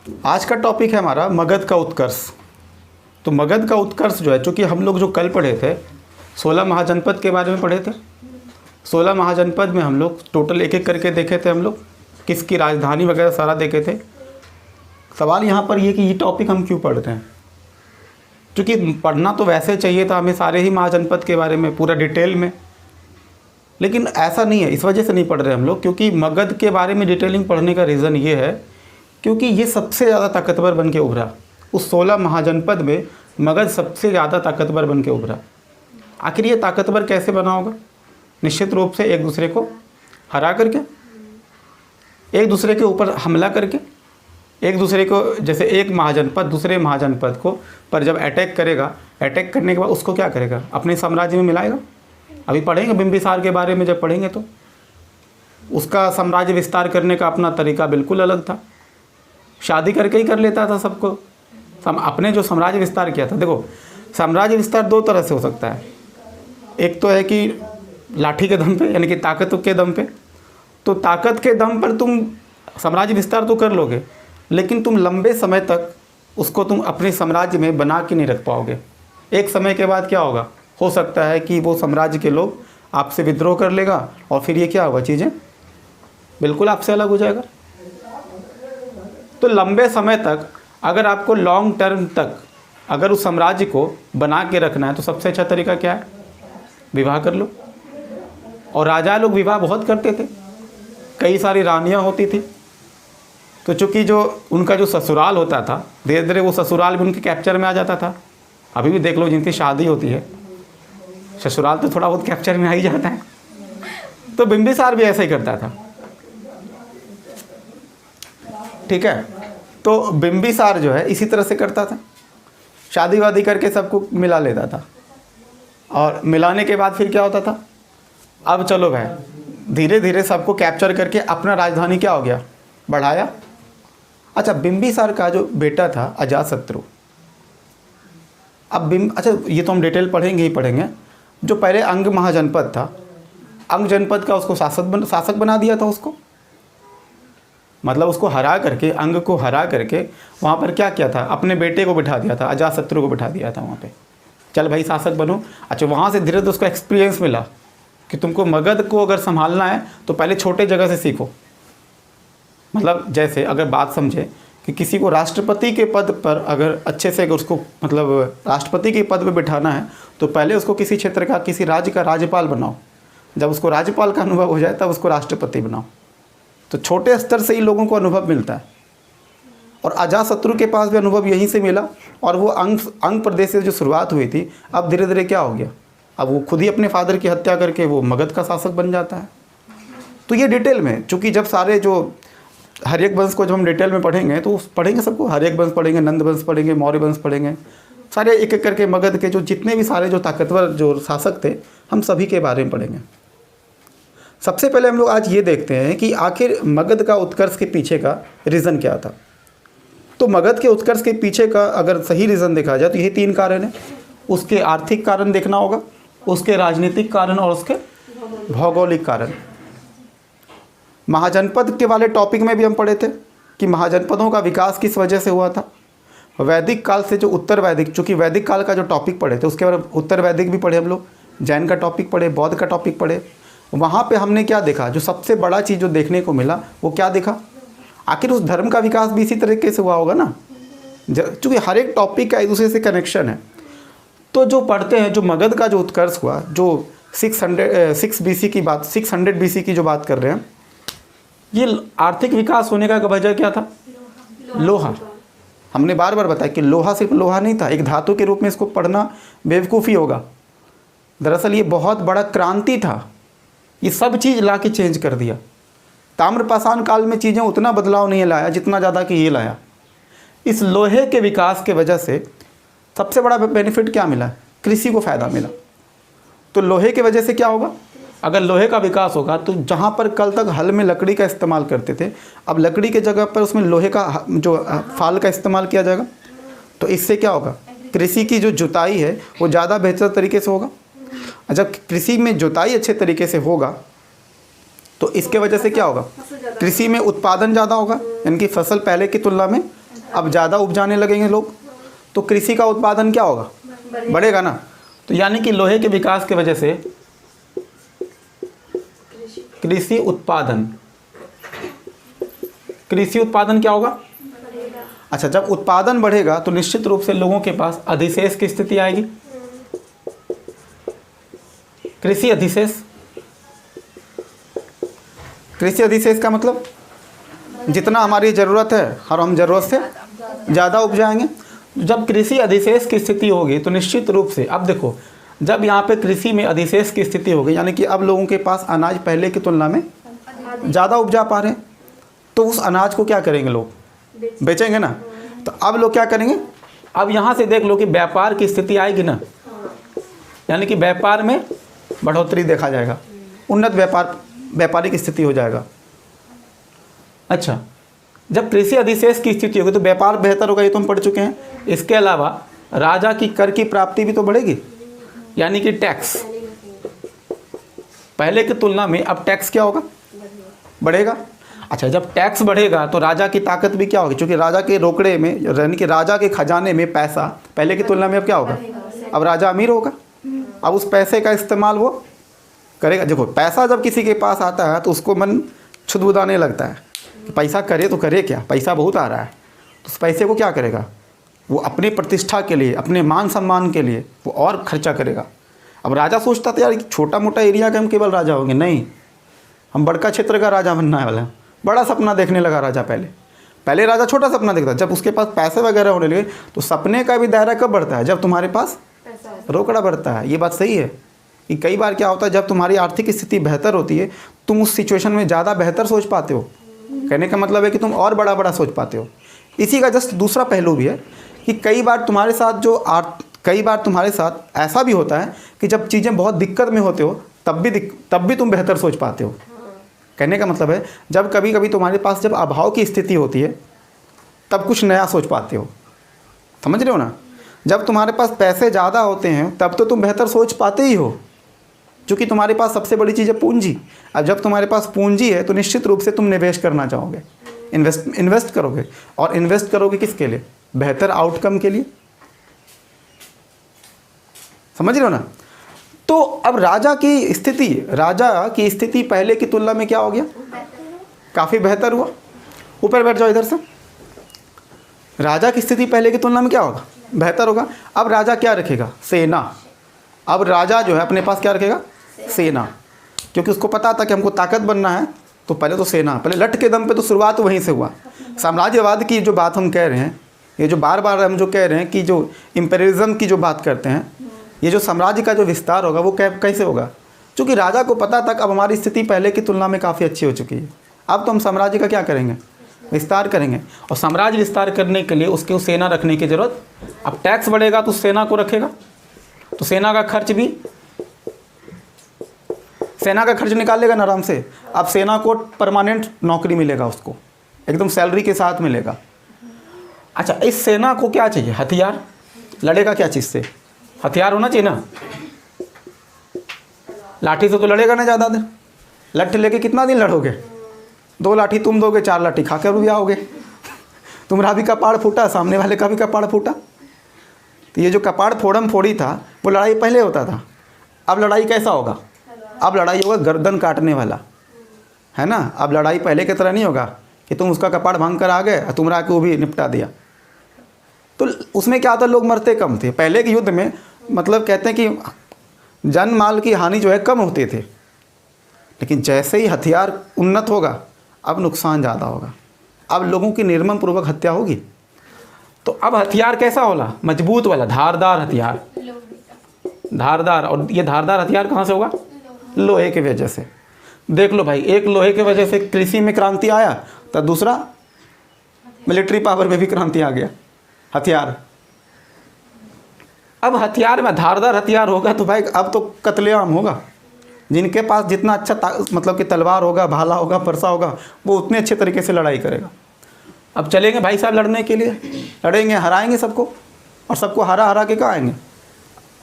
आज का टॉपिक है हमारा मगध का उत्कर्ष। तो मगध का उत्कर्ष जो है, चूँकि हम लोग जो कल पढ़े थे 16 महाजनपद के बारे में पढ़े थे। 16 महाजनपद में हम लोग टोटल एक एक करके देखे थे, हम लोग किसकी राजधानी वगैरह सारा देखे थे। सवाल यहाँ पर ये कि ये टॉपिक हम क्यों पढ़ रहे हैं, क्योंकि पढ़ना तो वैसे चाहिए था हमें सारे ही महाजनपद के बारे में पूरा डिटेल में, लेकिन ऐसा नहीं है। इस वजह से नहीं पढ़ रहे हम लोग क्योंकि मगध के बारे में डिटेलिंग पढ़ने का रीज़न ये है क्योंकि ये सबसे ज़्यादा ताकतवर बन के उभरा। उस 16 महाजनपद में मगध सबसे ज़्यादा ताकतवर बन के उभरा। आखिर ये ताकतवर कैसे बना होगा? निश्चित रूप से एक दूसरे को हरा करके, एक दूसरे के ऊपर हमला करके, एक दूसरे को, जैसे एक महाजनपद दूसरे महाजनपद को पर जब अटैक करेगा, अटैक करने के बाद उसको क्या करेगा? अपने साम्राज्य में मिलाएगा। अभी पढ़ेंगे बिंबिसार के बारे में, जब पढ़ेंगे तो उसका साम्राज्य विस्तार करने का अपना तरीका बिल्कुल अलग था। शादी करके ही कर लेता था सबको। अपने जो साम्राज्य विस्तार किया था, देखो साम्राज्य विस्तार दो तरह से हो सकता है। एक तो है कि लाठी के दम पे, यानी कि ताकत के दम पे। तो ताकत के दम पर तुम साम्राज्य विस्तार तो कर लोगे, लेकिन तुम लंबे समय तक उसको तुम अपने साम्राज्य में बना के नहीं रख पाओगे। एक समय के बाद क्या होगा? हो सकता है कि वो साम्राज्य के लोग आपसे विद्रोह कर लेगा और फिर ये क्या होगा, चीज़ें बिल्कुल आपसे अलग हो जाएगा। तो लंबे समय तक अगर आपको लॉन्ग टर्म तक अगर उस साम्राज्य को बना के रखना है तो सबसे अच्छा तरीका क्या है? विवाह कर लो। और राजा लोग विवाह बहुत करते थे, कई सारी रानियां होती थी। तो चूँकि जो उनका जो ससुराल होता था, धीरे धीरे वो ससुराल भी उनके कैप्चर में आ जाता था। अभी भी देख लो, जिनकी शादी होती है ससुराल तो थोड़ा बहुत कैप्चर में आ ही जाता है। तो बिंबिसार भी ऐसा ही करता था, ठीक है। तो बिंबिसार जो है इसी तरह से करता था, शादी वादी करके सबको मिला लेता था। और मिलाने के बाद फिर क्या होता था? अब चलो भाई, धीरे धीरे सबको कैप्चर करके अपना राजधानी क्या हो गया, बढ़ाया। अच्छा, बिंबिसार का जो बेटा था अजातशत्रु, अब अच्छा ये तो हम डिटेल पढ़ेंगे ही पढ़ेंगे। जो पहले अंग महाजनपद था, अंग जनपद का उसको शासक बना दिया था उसको, मतलब उसको हरा करके, अंग को हरा करके वहाँ पर क्या किया था? अपने बेटे को बिठा दिया था, अजातशत्रु को बिठा दिया था वहाँ पे। चल भाई शासक बनो। अच्छा, वहाँ से धीरे धीरे उसको एक्सपीरियंस मिला कि तुमको मगध को अगर संभालना है तो पहले छोटे जगह से सीखो। मतलब जैसे अगर बात समझे कि किसी को राष्ट्रपति के पद पर अगर अच्छे से अगर उसको मतलब राष्ट्रपति के पद पर बिठाना है तो पहले उसको किसी क्षेत्र का, किसी राज्य का राज्यपाल बनाओ। जब उसको राज्यपाल का अनुभव हो जाए तब उसको राष्ट्रपति बनाओ। तो छोटे स्तर से ही लोगों को अनुभव मिलता है। और अजातशत्रु के पास भी अनुभव यहीं से मिला। और वो अंग प्रदेश से जो शुरुआत हुई थी, अब धीरे धीरे क्या हो गया, अब वो खुद ही अपने फादर की हत्या करके वो मगध का शासक बन जाता है। तो ये डिटेल में, चूँकि जब सारे जो हर्यक वंश को जब हम डिटेल में पढ़ेंगे तो पढ़ेंगे सबको, हर्यक वंश पढ़ेंगे, नंद वंश पढ़ेंगे, मौर्य वंश पढ़ेंगे, सारे एक एक करके मगध के जो जितने भी सारे जो ताकतवर जो शासक थे, हम सभी के बारे में पढ़ेंगे। सबसे पहले हम लोग आज ये देखते हैं कि आखिर मगध का उत्कर्ष के पीछे का रीज़न क्या था। तो मगध के उत्कर्ष के पीछे का अगर सही रीज़न देखा जाए तो यही 3 कारण हैं। उसके आर्थिक कारण देखना होगा, उसके राजनीतिक कारण और उसके भौगोलिक कारण। महाजनपद के वाले टॉपिक में भी हम पढ़े थे कि महाजनपदों का विकास किस वजह से हुआ था। वैदिक काल से जो उत्तर वैदिक, चूँकि वैदिक काल का जो टॉपिक पढ़े थे उसके बाद उत्तर वैदिक भी पढ़े हम लोग, जैन का टॉपिक पढ़े, बौद्ध का टॉपिक पढ़े। वहाँ पे हमने क्या देखा, जो सबसे बड़ा चीज़ जो देखने को मिला वो क्या देखा? आखिर उस धर्म का विकास भी इसी तरीके से हुआ होगा ना, चूँकि हर एक टॉपिक का एक दूसरे से कनेक्शन है। तो जो पढ़ते हैं, जो मगध का जो उत्कर्ष हुआ, जो 600 BC की बात, 600 BC की जो बात कर रहे हैं, ये आर्थिक विकास होने का वजह क्या था? लोहा। हमने बार बार बताया कि लोहा सिर्फ लोहा नहीं था, एक धातु के रूप में इसको पढ़ना बेवकूफ़ी होगा। दरअसल ये बहुत बड़ा क्रांति था, ये सब चीज़ ला के चेंज कर दिया। ताम्रपाषाण काल में चीज़ें उतना बदलाव नहीं लाया जितना ज़्यादा कि ये लाया। इस लोहे के विकास के वजह से सबसे बड़ा बेनिफिट क्या मिला? कृषि को फ़ायदा मिला। तो लोहे की वजह से क्या होगा? अगर लोहे का विकास होगा तो जहाँ पर कल तक हल में लकड़ी का इस्तेमाल करते थे, अब लकड़ी के जगह पर उसमें लोहे का जो फाल का इस्तेमाल किया जाएगा। तो इससे क्या होगा? कृषि की जो जुताई है वो ज़्यादा बेहतर तरीके से होगा। जब कृषि में जुताई अच्छे तरीके से होगा तो इसके वजह से क्या होगा? कृषि में उत्पादन ज़्यादा होगा, यानी कि फसल पहले की तुलना में अब ज़्यादा उपजाने लगेंगे लोग, तो कृषि का उत्पादन क्या होगा, बढ़ेगा ना। तो यानी कि लोहे के विकास की वजह से कृषि उत्पादन क्या होगा। अच्छा, जब उत्पादन बढ़ेगा तो निश्चित रूप से लोगों के पास अधिशेष की स्थिति आएगी। कृषि अधिशेष का मतलब जितना हमारी ज़रूरत है और हम ज़रूरत से ज़्यादा उपजाएंगे। जब कृषि अधिशेष की स्थिति होगी तो निश्चित रूप से, अब देखो, जब यहाँ पे कृषि में अधिशेष की स्थिति होगी यानी कि अब लोगों के पास अनाज पहले की तुलना में ज़्यादा उपजा पा रहे हैं, तो उस अनाज को क्या करेंगे, लोग बेचेंगे ना। तो अब लोग क्या करेंगे, अब यहाँ से देख लो कि व्यापार की स्थिति आएगी ना, यानी कि व्यापार में बढ़ोतरी देखा जाएगा, उन्नत व्यापारिक स्थिति हो जाएगा। अच्छा, जब कृषि अधिशेष की स्थिति होगी तो व्यापार बेहतर होगा, ये तो हम पढ़ चुके हैं। इसके अलावा राजा की कर की प्राप्ति भी तो बढ़ेगी, यानी कि टैक्स। पहले की तुलना में अब टैक्स क्या होगा, बढ़ेगा। अच्छा, जब टैक्स बढ़ेगा तो राजा की ताकत भी क्या होगी, क्योंकि राजा के रोकड़े में यानी कि राजा के खजाने में पैसा पहले की तुलना में अब क्या होगा, अब राजा अमीर होगा, अब उस पैसे का इस्तेमाल वो करेगा। देखो, पैसा जब किसी के पास आता है तो उसको मन छुदबुदाने लगता है कि पैसा करे तो करे क्या, पैसा बहुत आ रहा है, तो उस पैसे को क्या करेगा, वो अपनी प्रतिष्ठा के लिए, अपने मान सम्मान के लिए वो और खर्चा करेगा। अब राजा सोचता था यार छोटा मोटा एरिया का हम केवल राजा होंगे, नहीं, हम बड़का क्षेत्र का राजा बनना है वाला, बड़ा सपना देखने लगा राजा। पहले राजा छोटा सपना देखता, जब उसके पास पैसे वगैरह होने लगे तो सपने का भी दायरा कब बढ़ता है, जब तुम्हारे पास रोकड़ा बढ़ता है। ये बात सही है कि कई बार क्या होता है, जब तुम्हारी आर्थिक स्थिति बेहतर होती है तुम उस सिचुएशन में ज़्यादा बेहतर सोच पाते हो। कहने का मतलब है कि तुम और बड़ा सोच पाते हो। इसी का जस्ट दूसरा पहलू भी है कि कई बार तुम्हारे साथ ऐसा भी होता है कि जब चीज़ें बहुत दिक्कत में होते हो तब भी तुम बेहतर सोच पाते हो। कहने का मतलब है जब कभी कभी तुम्हारे पास जब अभाव की स्थिति होती है तब कुछ नया सोच पाते हो, समझ रहे हो ना। जब तुम्हारे पास पैसे ज़्यादा होते हैं तब तो तुम बेहतर सोच पाते ही हो, क्योंकि तुम्हारे पास सबसे बड़ी चीज़ है पूंजी। अब जब तुम्हारे पास पूंजी है तो निश्चित रूप से तुम निवेश करना चाहोगे, इन्वेस्ट करोगे, और इन्वेस्ट करोगे किसके लिए, बेहतर आउटकम के लिए। समझ रहे हो ना। तो अब राजा की स्थिति पहले की तुलना में क्या हो गया, काफ़ी बेहतर हुआ। ऊपर बैठ जाओ इधर से। राजा की स्थिति पहले की तुलना में क्या होगा, बेहतर होगा। अब राजा क्या रखेगा, सेना। अब राजा जो है अपने पास क्या रखेगा, सेना, क्योंकि उसको पता था कि हमको ताकत बनना है तो पहले तो सेना, पहले लठ के दम पे तो शुरुआत वहीं से हुआ। साम्राज्यवाद की जो बात हम कह रहे हैं, ये जो बार बार हम जो कह रहे हैं कि जो इम्पेरियलिज्म की जो बात करते हैं, ये जो साम्राज्य का जो विस्तार होगा वो कैसे होगा, क्योंकि राजा को पता था अब हमारी स्थिति पहले की तुलना में काफ़ी अच्छी हो चुकी है, अब तो हम साम्राज्य का क्या करेंगे, विस्तार करेंगे। और साम्राज्य विस्तार करने के लिए उसके सेना रखने की ज़रूरत। अब टैक्स बढ़ेगा तो सेना को रखेगा, तो सेना का खर्च निकाल लेगा ना आराम से। अब सेना को परमानेंट नौकरी मिलेगा, उसको एकदम सैलरी के साथ मिलेगा। अच्छा, इस सेना को क्या चाहिए, हथियार। लड़ेगा क्या चीज़ से, हथियार होना चाहिए ना। लाठी से तो लड़ेगा ना ज़्यादा देर, लठ लेके कितना दिन लड़ोगे, 2 लाठी तुम दोगे, 4 लाठी खाकर भी आओगे। तुम्हारा भी कपाड़ फूटा, सामने वाले का भी कपाड़ फूटा। तो ये जो कपाड़ फोड़म फोड़ी था वो लड़ाई पहले होता था। अब लड़ाई कैसा होगा, अब लड़ाई होगा गर्दन काटने वाला, है ना। अब लड़ाई पहले की तरह नहीं होगा कि तुम उसका कपाड़ भांग कर आ गए और तुम आके वो भी निपटा दिया। तो उसमें क्या होता, लोग मरते कम थे पहले के युद्ध में। मतलब कहते हैं कि जन माल की हानि जो है कम होते थे, लेकिन जैसे ही हथियार उन्नत होगा अब नुकसान ज़्यादा होगा, अब लोगों की निर्मम पूर्वक हत्या होगी। तो अब हथियार कैसा होला, मजबूत वाला, धारदार हथियार, धारदार। और ये धारदार हथियार कहाँ से होगा, लोहे की वजह से। देख लो भाई, एक लोहे की वजह से कृषि में क्रांति आया, तो दूसरा मिलिट्री पावर में भी क्रांति आ गया, हथियार। अब हथियार में धारदार हथियार होगा तो भाई अब तो कत्लेआम होगा। जिनके पास जितना अच्छा मतलब कि तलवार होगा, भाला होगा, फरसा होगा, वो उतने अच्छे तरीके से लड़ाई करेगा। अब चलेंगे भाई साहब लड़ने के लिए, लड़ेंगे, हराएंगे सबको, और सबको हरा के कहाँ आएंगे,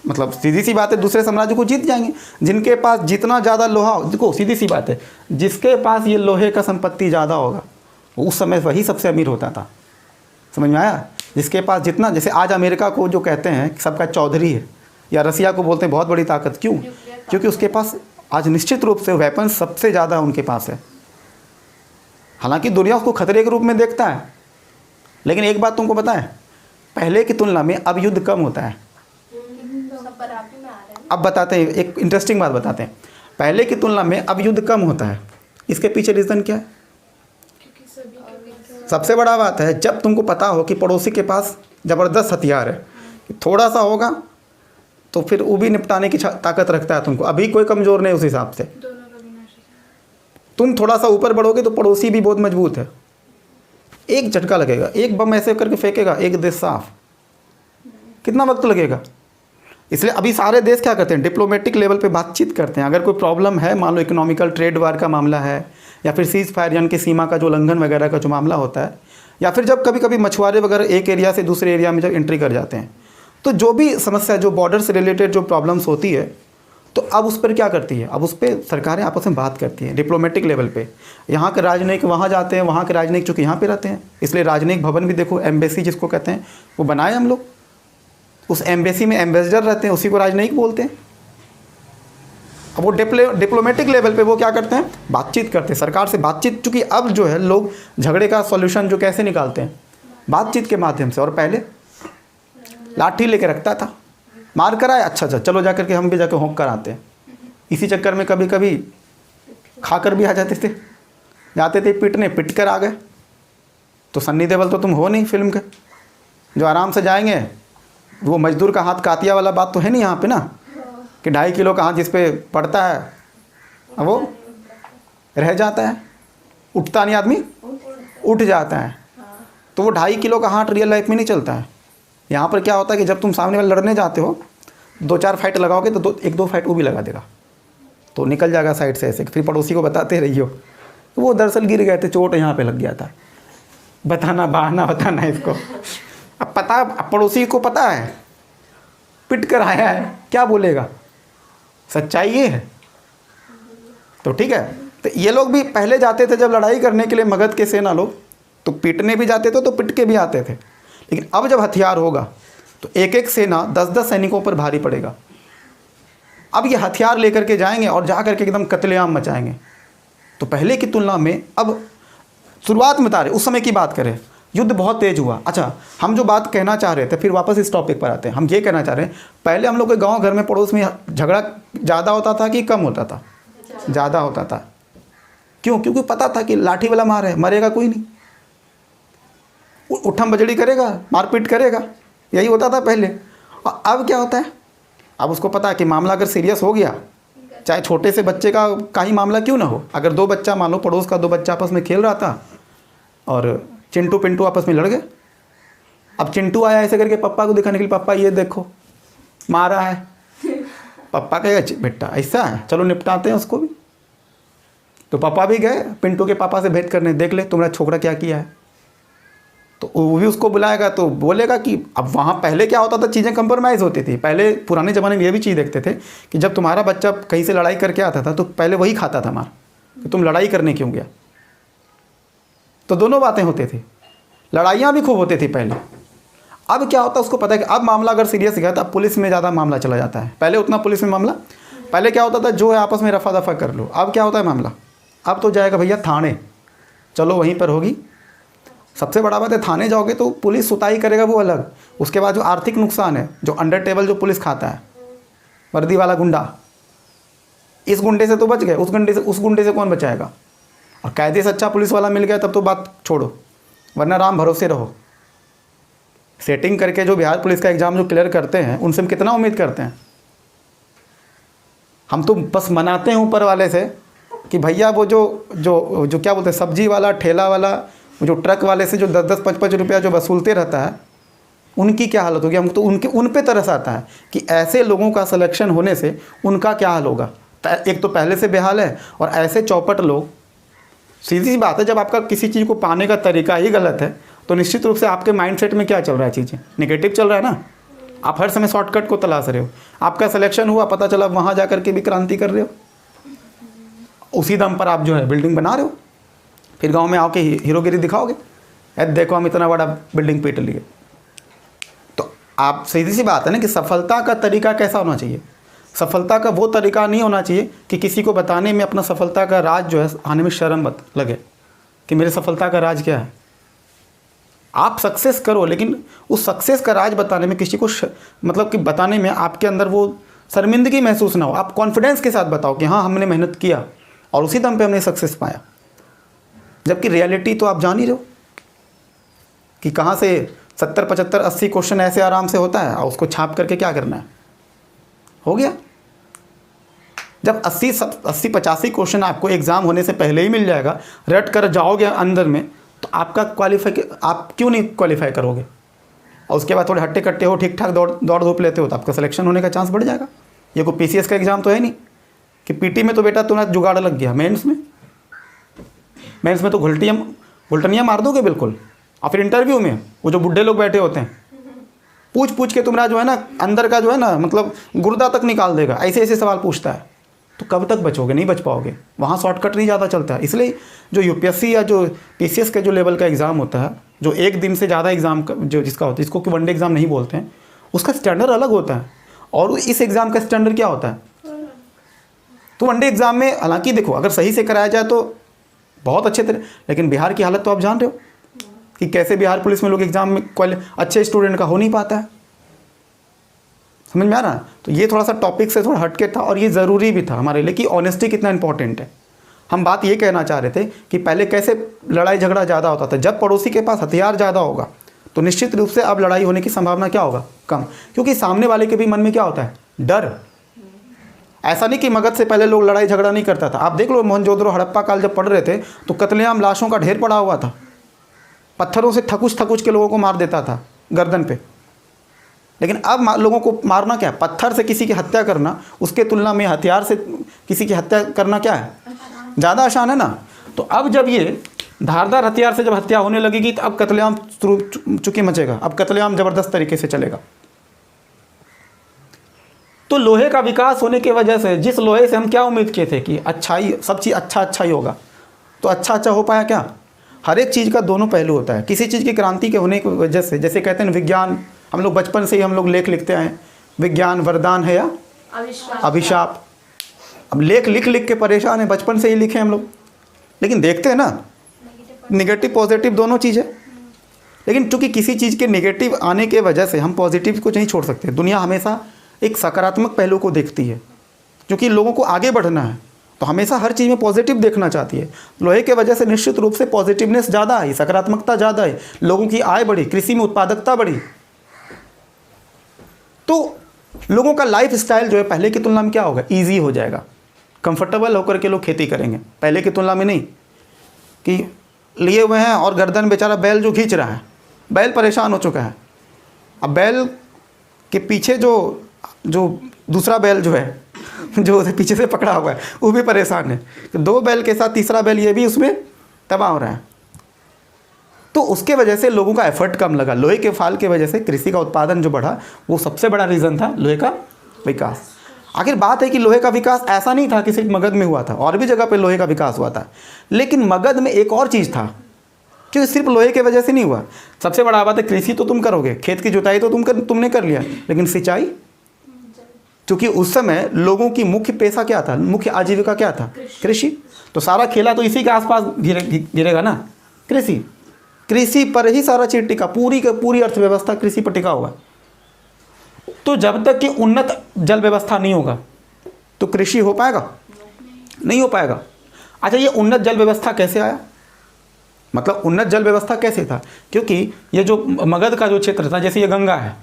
मतलब सीधी सी बात है दूसरे साम्राज्य को जीत जाएंगे। जिनके पास जितना ज़्यादा लोहा, देखो सीधी सी बात है, जिसके पास ये लोहे का संपत्ति ज़्यादा होगा उस समय वही सबसे अमीर होता था। समझ में आया? जिसके पास जितना, जैसे आज अमेरिका को जो कहते हैं कि सबका चौधरी है, या रसिया को बोलते हैं बहुत बड़ी ताकत, क्यों? क्योंकि उसके पास आज निश्चित रूप से वेपन सबसे ज़्यादा उनके पास है। हालांकि दुनिया उसको खतरे के रूप में देखता है, लेकिन एक बात तुमको पता है, पहले की तुलना में अब युद्ध कम होता है। अब बताते हैं, एक इंटरेस्टिंग बात बताते हैं, पहले की तुलना में अब युद्ध कम होता है। इसके पीछे रीज़न क्या है? सबसे बड़ा बात है, जब तुमको पता हो कि पड़ोसी के पास ज़बरदस्त हथियार है, थोड़ा सा होगा तो फिर वो भी निपटाने की ताकत रखता है तुमको। अभी कोई कमज़ोर नहीं उस हिसाब से। तुम थोड़ा सा ऊपर बढ़ोगे तो पड़ोसी भी बहुत मजबूत है। एक झटका लगेगा, एक बम ऐसे करके फेंकेगा, एक देश साफ। कितना वक्त लगेगा? इसलिए अभी सारे देश क्या करते हैं, डिप्लोमेटिक लेवल पे बातचीत करते हैं। अगर कोई प्रॉब्लम है, मान लो इकोनॉमिकल ट्रेड वार का मामला है, या फिर सीज फायर यानी कि सीमा का जो उल्लंघन वगैरह का जो मामला होता है, या फिर जब कभी कभी मछुआरे वगैरह एक एरिया से दूसरे एरिया में जब एंट्री कर जाते हैं, तो जो भी समस्या, जो बॉर्डर से रिलेटेड जो प्रॉब्लम्स होती है, तो अब उस पर क्या करती है, अब उस पर सरकारें आपस में बात करती हैं डिप्लोमेटिक लेवल पे। यहाँ के राजनयिक वहाँ जाते हैं, वहाँ के राजनयिक चूँकि यहाँ पे रहते हैं, इसलिए राजनयिक भवन भी देखो, एम्बेसी जिसको कहते हैं, वो बनाए हम लोग। उस एम्बेसी में एम्बेसडर रहते हैं, उसी को राजनयिक बोलते हैं। अब वो डिप्लोमेटिक लेवल पे वो क्या करते हैं, बातचीत करते हैं सरकार से। बातचीत, चूँकि अब जो है लोग झगड़े का सॉल्यूशन जो कैसे निकालते हैं, बातचीत के माध्यम से। और पहले लाठी लेके रखता था, मार कर आए, अच्छा चलो जा कर के हम भी जाकर होंक कर आते हैं। इसी चक्कर में कभी कभी खा कर भी आ जाते थे, जाते थे पिटने, पिट कर आ गए। तो सन्नी देओल तो तुम हो नहीं फिल्म के, जो आराम से जाएंगे। वो मजदूर का हाथ कातिया वाला बात तो है नहीं यहाँ पे ना, कि 2.5 किलो का हाथ जिस पे पड़ता है अब वो रह जाता है, उठता नहीं आदमी, उठ जाता है। तो वो 2.5 किलो का हाथ रियल लाइफ में नहीं चलता है। यहाँ पर क्या होता है कि जब तुम सामने वाले लड़ने जाते हो, 2-4 फाइट लगाओगे तो 1-2 फाइट वो भी लगा देगा, तो निकल जाएगा साइड से ऐसे। फिर पड़ोसी को बताते रहिए तो वो दरअसल गिर गए थे, चोट यहाँ पे लग गया था, बताना, बहाना बताना इसको। अब पता, अब पड़ोसी को पता है, पिट कर आया है, क्या बोलेगा, सच्चाई ये है। तो ठीक है, तो ये लोग भी पहले जाते थे जब लड़ाई करने के लिए, मगध के सेना लोग, तो पीटने भी जाते थे, तो पिट के भी आते थे। लेकिन अब जब हथियार होगा तो एक एक सेना 10-10 सैनिकों पर भारी पड़ेगा। अब ये हथियार लेकर के जाएंगे और जा करके एकदम कत्लेआम मचाएंगे। तो पहले की तुलना में अब शुरुआत में बता रहे, उस समय की बात करें, युद्ध बहुत तेज हुआ। अच्छा, हम जो बात कहना चाह रहे थे, फिर वापस इस टॉपिक पर आते हैं। हम ये कहना चाह रहे हैं, पहले हम लोग के गांव घर में पड़ोस में झगड़ा ज़्यादा होता था कि कम होता था? ज़्यादा होता था। क्यों? क्योंकि पता था कि लाठी वाला मार है, मरेगा कोई नहीं, उठम बजड़ी करेगा, मारपीट करेगा, यही होता था पहले। और अब क्या होता है, अब उसको पता है कि मामला अगर सीरियस हो गया, चाहे छोटे से बच्चे का ही मामला क्यों ना हो, अगर 2 बच्चा, मान लो पड़ोस का 2 बच्चा आपस में खेल रहा था और चिंटू पिंटू आपस में लड़ गए। अब चिंटू आया ऐसे करके पप्पा को दिखाने के लिए, पापा ये देखो मारा है। पापा कहेगा बेटा ऐसा है, चलो निपटाते हैं उसको भी। तो पापा भी गए पिंटू के पापा से भेंट करने, देख ले तुम्हारा छोकरा क्या किया है। तो वो भी उसको बुलाएगा, तो बोलेगा कि अब वहाँ पहले क्या होता था, चीज़ें कंप्रोमाइज़ होती थी। पहले पुराने ज़माने में ये भी चीज़ देखते थे कि जब तुम्हारा बच्चा कहीं से लड़ाई करके आता था तो पहले वही खाता था मार, कि तुम लड़ाई करने क्यों गया। तो दोनों बातें होती थी, लड़ाइयाँ भी खूब होती थी पहले। अब क्या होता है, उसको पता है कि अब मामला अगर सीरियस गया तो अब पुलिस में ज़्यादा मामला चला जाता है। पहले उतना पुलिस में मामला, पहले क्या होता था, जो है आपस में रफा दफा कर लो। अब क्या होता है मामला, अब तो जाएगा भैया थाने, चलो वहीं पर होगी। सबसे बड़ा बात है, थाने जाओगे तो पुलिस सुताई करेगा वो अलग, उसके बाद जो आर्थिक नुकसान है, जो अंडर टेबल जो पुलिस खाता है, वर्दी वाला गुंडा, इस गुंडे से तो बच गए, उस गुंडे से कौन बचाएगा। और कायदे से अच्छा पुलिस वाला मिल गया तब तो बात छोड़ो, वरना राम भरोसे रहो। सेटिंग करके जो बिहार पुलिस का एग्ज़ाम जो क्लियर करते हैं, उनसे हम कितना उम्मीद करते हैं। हम तो बस मनाते हैं ऊपर वाले से कि भैया वो जो क्या बोलते हैं, सब्जी वाला, ठेला वाला, वो जो ट्रक वाले से जो 10-10, 5-5 रुपया जो वसूलते रहता है, उनकी क्या हालत होगी। हम तो उन पे तरस आता है कि ऐसे लोगों का सिलेक्शन होने से उनका क्या हाल होगा। एक तो पहले से बेहाल है, और ऐसे चौपट लोग, सीधी सी बात है, जब आपका किसी चीज़ को पाने का तरीका ही गलत है तो निश्चित रूप से आपके माइंडसेट में क्या चल रहा है, चीज़ें नेगेटिव चल रहा है ना। आप हर समय शॉर्टकट को तलाश रहे हो। आपका सिलेक्शन हुआ, पता चला वहाँ जा कर के भी क्रांति कर रहे हो, उसी दम पर आप जो है बिल्डिंग बना रहे हो, फिर गांव में आके हीरोगिरी दिखाओगे। देखो हम इतना बड़ा बिल्डिंग पीट लिए। तो आप सीधी सी बात है ना कि सफलता का तरीका कैसा होना चाहिए। सफलता का वो तरीका नहीं होना चाहिए कि किसी को बताने में अपना सफलता का राज जो है आने में शर्म लगे कि मेरे सफलता का राज क्या है। आप सक्सेस करो, लेकिन उस सक्सेस का राज बताने में किसी को मतलब कि बताने में आपके अंदर वो शर्मिंदगी महसूस ना हो। आप कॉन्फिडेंस के साथ बताओ कि हाँ हमने मेहनत किया और उसी दम पे हमने सक्सेस पाया। जबकि रियलिटी तो आप जान ही रहे हो कि कहाँ से 70, 75, 80 क्वेश्चन ऐसे आराम से होता है और उसको छाप करके क्या करना है, हो गया। जब 80, 85 क्वेश्चन आपको एग्ज़ाम होने से पहले ही मिल जाएगा, रट कर जाओगे अंदर में, तो आपका आप क्यों नहीं क्वालिफाई करोगे। और उसके बाद थोड़े हट्टे कट्टे हो, ठीक ठाक दौड़ धूप लेते हो, तो आपका सिलेक्शन होने का चांस बढ़ जाएगा। ये कोई पीसीएस का एग्ज़ाम तो है नहीं कि पीटी में तो बेटा तुम्हारा जुगाड़ लग गया, मेंस में तो घुलटनियाँ मार दोगे बिल्कुल। और फिर इंटरव्यू में वो जो बुढ़े लोग बैठे होते हैं पूछ के तुम्हारा जो है ना अंदर का जो है ना मतलब गुर्दा तक निकाल देगा, ऐसे ऐसे सवाल पूछता है। तो कब तक बचोगे, नहीं बच पाओगे। वहाँ शॉर्टकट नहीं ज़्यादा चलता है। इसलिए जो यूपीएससी या जो पीसीएस का जो लेवल का एग्ज़ाम होता है, जो एक दिन से ज़्यादा एग्ज़ाम का जो जिसका होता है, जिसको कि वनडे एग्ज़ाम नहीं बोलते हैं, उसका स्टैंडर्ड अलग होता है। और इस एग्ज़ाम का स्टैंडर्ड क्या होता है, तो वनडे एग्ज़ाम में हालांकि देखो अगर सही से कराया जाए तो बहुत अच्छे तरह, लेकिन बिहार की हालत तो आप जान रहे हो कि कैसे बिहार पुलिस में लोग एग्ज़ाम में अच्छे स्टूडेंट का हो नहीं पाता है। समझ में आ रहा है। तो ये थोड़ा सा टॉपिक से थोड़ा हटके था और ये ज़रूरी भी था हमारे लिए कि ऑनेस्टी कितना इंपॉर्टेंट है। हम बात ये कहना चाह रहे थे कि पहले कैसे लड़ाई झगड़ा ज़्यादा होता था। जब पड़ोसी के पास हथियार ज़्यादा होगा तो निश्चित रूप से अब लड़ाई होने की संभावना क्या होगा, कम, क्योंकि सामने वाले के भी मन में क्या होता है, डर। ऐसा नहीं कि मगध से पहले लोग लड़ाई झगड़ा नहीं करता था। आप देख लो मोहनजोदड़ो हड़प्पा काल जब पढ़ रहे थे तो कत्लेआम लाशों का ढेर पड़ा हुआ था, पत्थरों से थकुच के लोगों को मार देता था गर्दन पे। लेकिन अब लोगों को मारना क्या है, पत्थर से किसी की हत्या करना, उसके तुलना में हथियार से किसी की हत्या करना क्या है, ज़्यादा आसान है ना। तो अब जब ये धारदार हथियार से जब हत्या होने लगेगी तो अब कत्लेआम चुकी मचेगा, अब कत्लेआम ज़बरदस्त तरीके से चलेगा। तो लोहे का विकास होने की वजह से, जिस लोहे से हम क्या उम्मीद किए थे कि अच्छाई सब चीज़ अच्छा ही होगा, तो अच्छा हो पाया क्या। हर एक चीज़ का दोनों पहलू होता है। किसी चीज़ की क्रांति के होने की वजह से, जैसे कहते हैं विज्ञान, हम लोग बचपन से ही हम लोग लेख लिखते हैं, विज्ञान वरदान है या अभिशाप। अब लेख लिख के परेशान है, बचपन से ही लिखे हम लोग। लेकिन देखते हैं ना निगेटिव पॉजिटिव दोनों चीज़ है। लेकिन चूंकि किसी चीज़ के नेगेटिव आने के वजह से हम पॉजिटिव को नहीं छोड़ सकते। दुनिया हमेशा एक सकारात्मक पहलू को देखती है, क्योंकि लोगों को आगे बढ़ना है तो हमेशा हर चीज़ में पॉजिटिव देखना चाहती है। लोहे के वजह से निश्चित रूप से पॉजिटिवनेस ज़्यादा आई, सकारात्मकता ज़्यादा है, लोगों की आय बढ़ी, कृषि में उत्पादकता बढ़ी। तो लोगों का लाइफ स्टाइल जो है पहले की तुलना में क्या होगा, ईजी हो जाएगा। कंफर्टेबल होकर के लोग खेती करेंगे, पहले की तुलना में नहीं कि लिए हुए हैं और गर्दन बेचारा बैल जो खींच रहा है, बैल परेशान हो चुका है। अब बैल के पीछे जो दूसरा बैल जो है जो पीछे से पकड़ा हुआ है वो भी परेशान है। तो दो बैल के साथ तीसरा बैल ये भी उसमें तबाह हो रहा है। तो उसके वजह से लोगों का एफर्ट कम लगा। लोहे के फाल के वजह से कृषि का उत्पादन जो बढ़ा, वो सबसे बड़ा रीज़न था लोहे का विकास। आखिर बात है कि लोहे का विकास ऐसा नहीं था कि सिर्फ मगध में हुआ था, और भी जगह पे लोहे का विकास हुआ था। लेकिन मगध में एक और चीज़ था जो सिर्फ लोहे के वजह से नहीं हुआ। सबसे बड़ा बात है कृषि तो तुम करोगे, खेत की जुताई तो तुमने कर लिया, लेकिन सिंचाई, क्योंकि उस समय लोगों की मुख्य पेशा क्या था, मुख्य आजीविका क्या था, कृषि। तो सारा खेला तो इसी के आसपास गिरेगा ना, कृषि पर ही सारा चीज टिका, पूरी अर्थव्यवस्था कृषि पर टिका हुआ। तो जब तक कि उन्नत जल व्यवस्था नहीं होगा तो कृषि हो पाएगा, नहीं हो पाएगा। अच्छा, ये उन्नत जल व्यवस्था कैसे आया, मतलब उन्नत जल व्यवस्था कैसे था, क्योंकि ये जो मगध का जो क्षेत्र था, जैसे ये गंगा है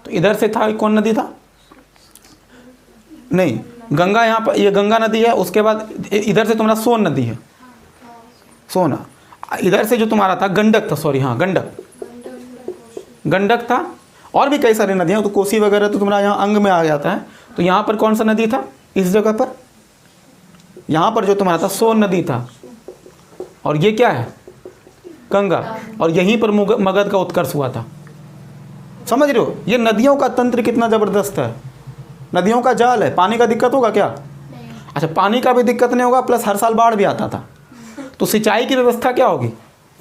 तो इधर से था, कौन नदी था, नहीं गंगा, यहाँ पर ये गंगा नदी है। उसके बाद इधर से तुम्हारा सोन नदी है, सोना। इधर से जो तुम्हारा था गंडक था, सॉरी हाँ गंडक था, और भी कई सारी नदियाँ, तो कोसी वगैरह तो तुम्हारा यहाँ अंग में आ जाता है। तो यहाँ पर कौन सा नदी था, इस जगह पर, यहाँ पर जो तुम्हारा था सोन नदी था, और ये क्या है, गंगा, और यहीं पर मगध का उत्कर्ष हुआ था। समझ रहे हो, ये नदियों का तंत्र कितना ज़बरदस्त है, नदियों का जाल है। पानी का दिक्कत होगा क्या, अच्छा पानी का भी दिक्कत नहीं होगा, प्लस हर साल बाढ़ भी आता था। तो सिंचाई की व्यवस्था क्या होगी,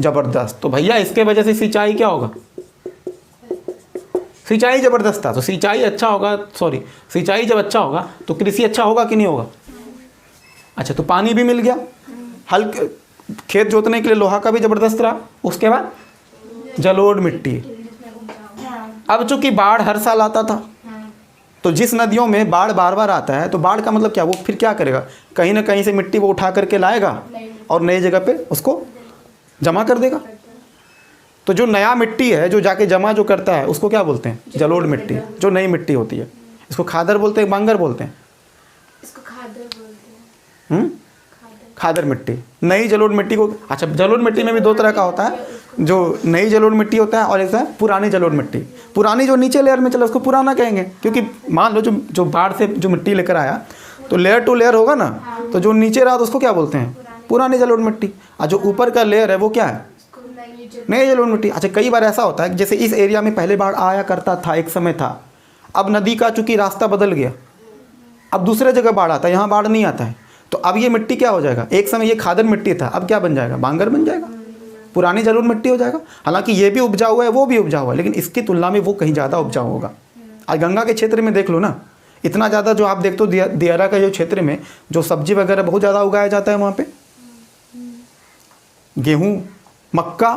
ज़बरदस्त। तो भैया इसके वजह से सिंचाई क्या होगा, सिंचाई ज़बरदस्त था। तो सिंचाई अच्छा होगा, सॉरी सिंचाई जब अच्छा होगा तो कृषि अच्छा होगा कि नहीं होगा। अच्छा, तो पानी भी मिल गया, हल खेत जोतने के लिए लोहा का भी ज़बरदस्त रहा। उसके बाद जलोढ़ मिट्टी। अब चूंकि बाढ़ हर साल आता था, तो जिस नदियों में बाढ़ बार बार आता है, तो बाढ़ का मतलब क्या, वो फिर क्या करेगा, कहीं ना कहीं से मिट्टी वो उठा करके लाएगा और नई जगह पे उसको जमा कर देगा। तो जो नया मिट्टी है जो जाके जमा जो करता है उसको क्या बोलते हैं, जलोढ़ मिट्टी। जो नई मिट्टी होती है इसको खादर बोलते हैं, बांगर बोलते हैं, इसको खादर बोलते हैं। खादर मिट्टी, नई जलोढ़ मिट्टी को। अच्छा, जलोढ़ मिट्टी में भी दो तरह का होता है, जो नई जलोढ़ मिट्टी होता है और एक है पुरानी जलोढ़ मिट्टी। पुरानी जो नीचे लेयर में चला उसको पुराना कहेंगे, क्योंकि मान लो जो बाढ़ से जो मिट्टी लेकर आया तो लेयर टू लेयर होगा ना, तो जो नीचे रहा तो उसको क्या बोलते हैं, पुरानी जलोढ़ मिट्टी। और जो ऊपर का लेयर है वो क्या है, नई जलोढ़ मिट्टी। अच्छा, कई बार ऐसा होता है जैसे इस एरिया में पहले बाढ़ आया करता था, एक समय था, अब नदी का चूंकि रास्ता बदल गया, अब दूसरे जगह बाढ़ आता है, यहाँ बाढ़ नहीं आता है, तो अब ये मिट्टी क्या हो जाएगा, एक समय ये खादर मिट्टी था, अब क्या बन जाएगा, बांगर बन जाएगा, पुरानी जलोढ़ मिट्टी हो जाएगा। हालांकि ये भी उपजाऊ है, वो भी उपजाऊ है, लेकिन इसकी तुलना में वो कहीं ज़्यादा उपजाऊ होगा। आज गंगा के क्षेत्र में देख लो ना, इतना ज़्यादा जो आप देखते हो दियारा का जो क्षेत्र में जो सब्जी वगैरह बहुत ज़्यादा उगाया जाता है, वहाँ पे गेहूँ, मक्का,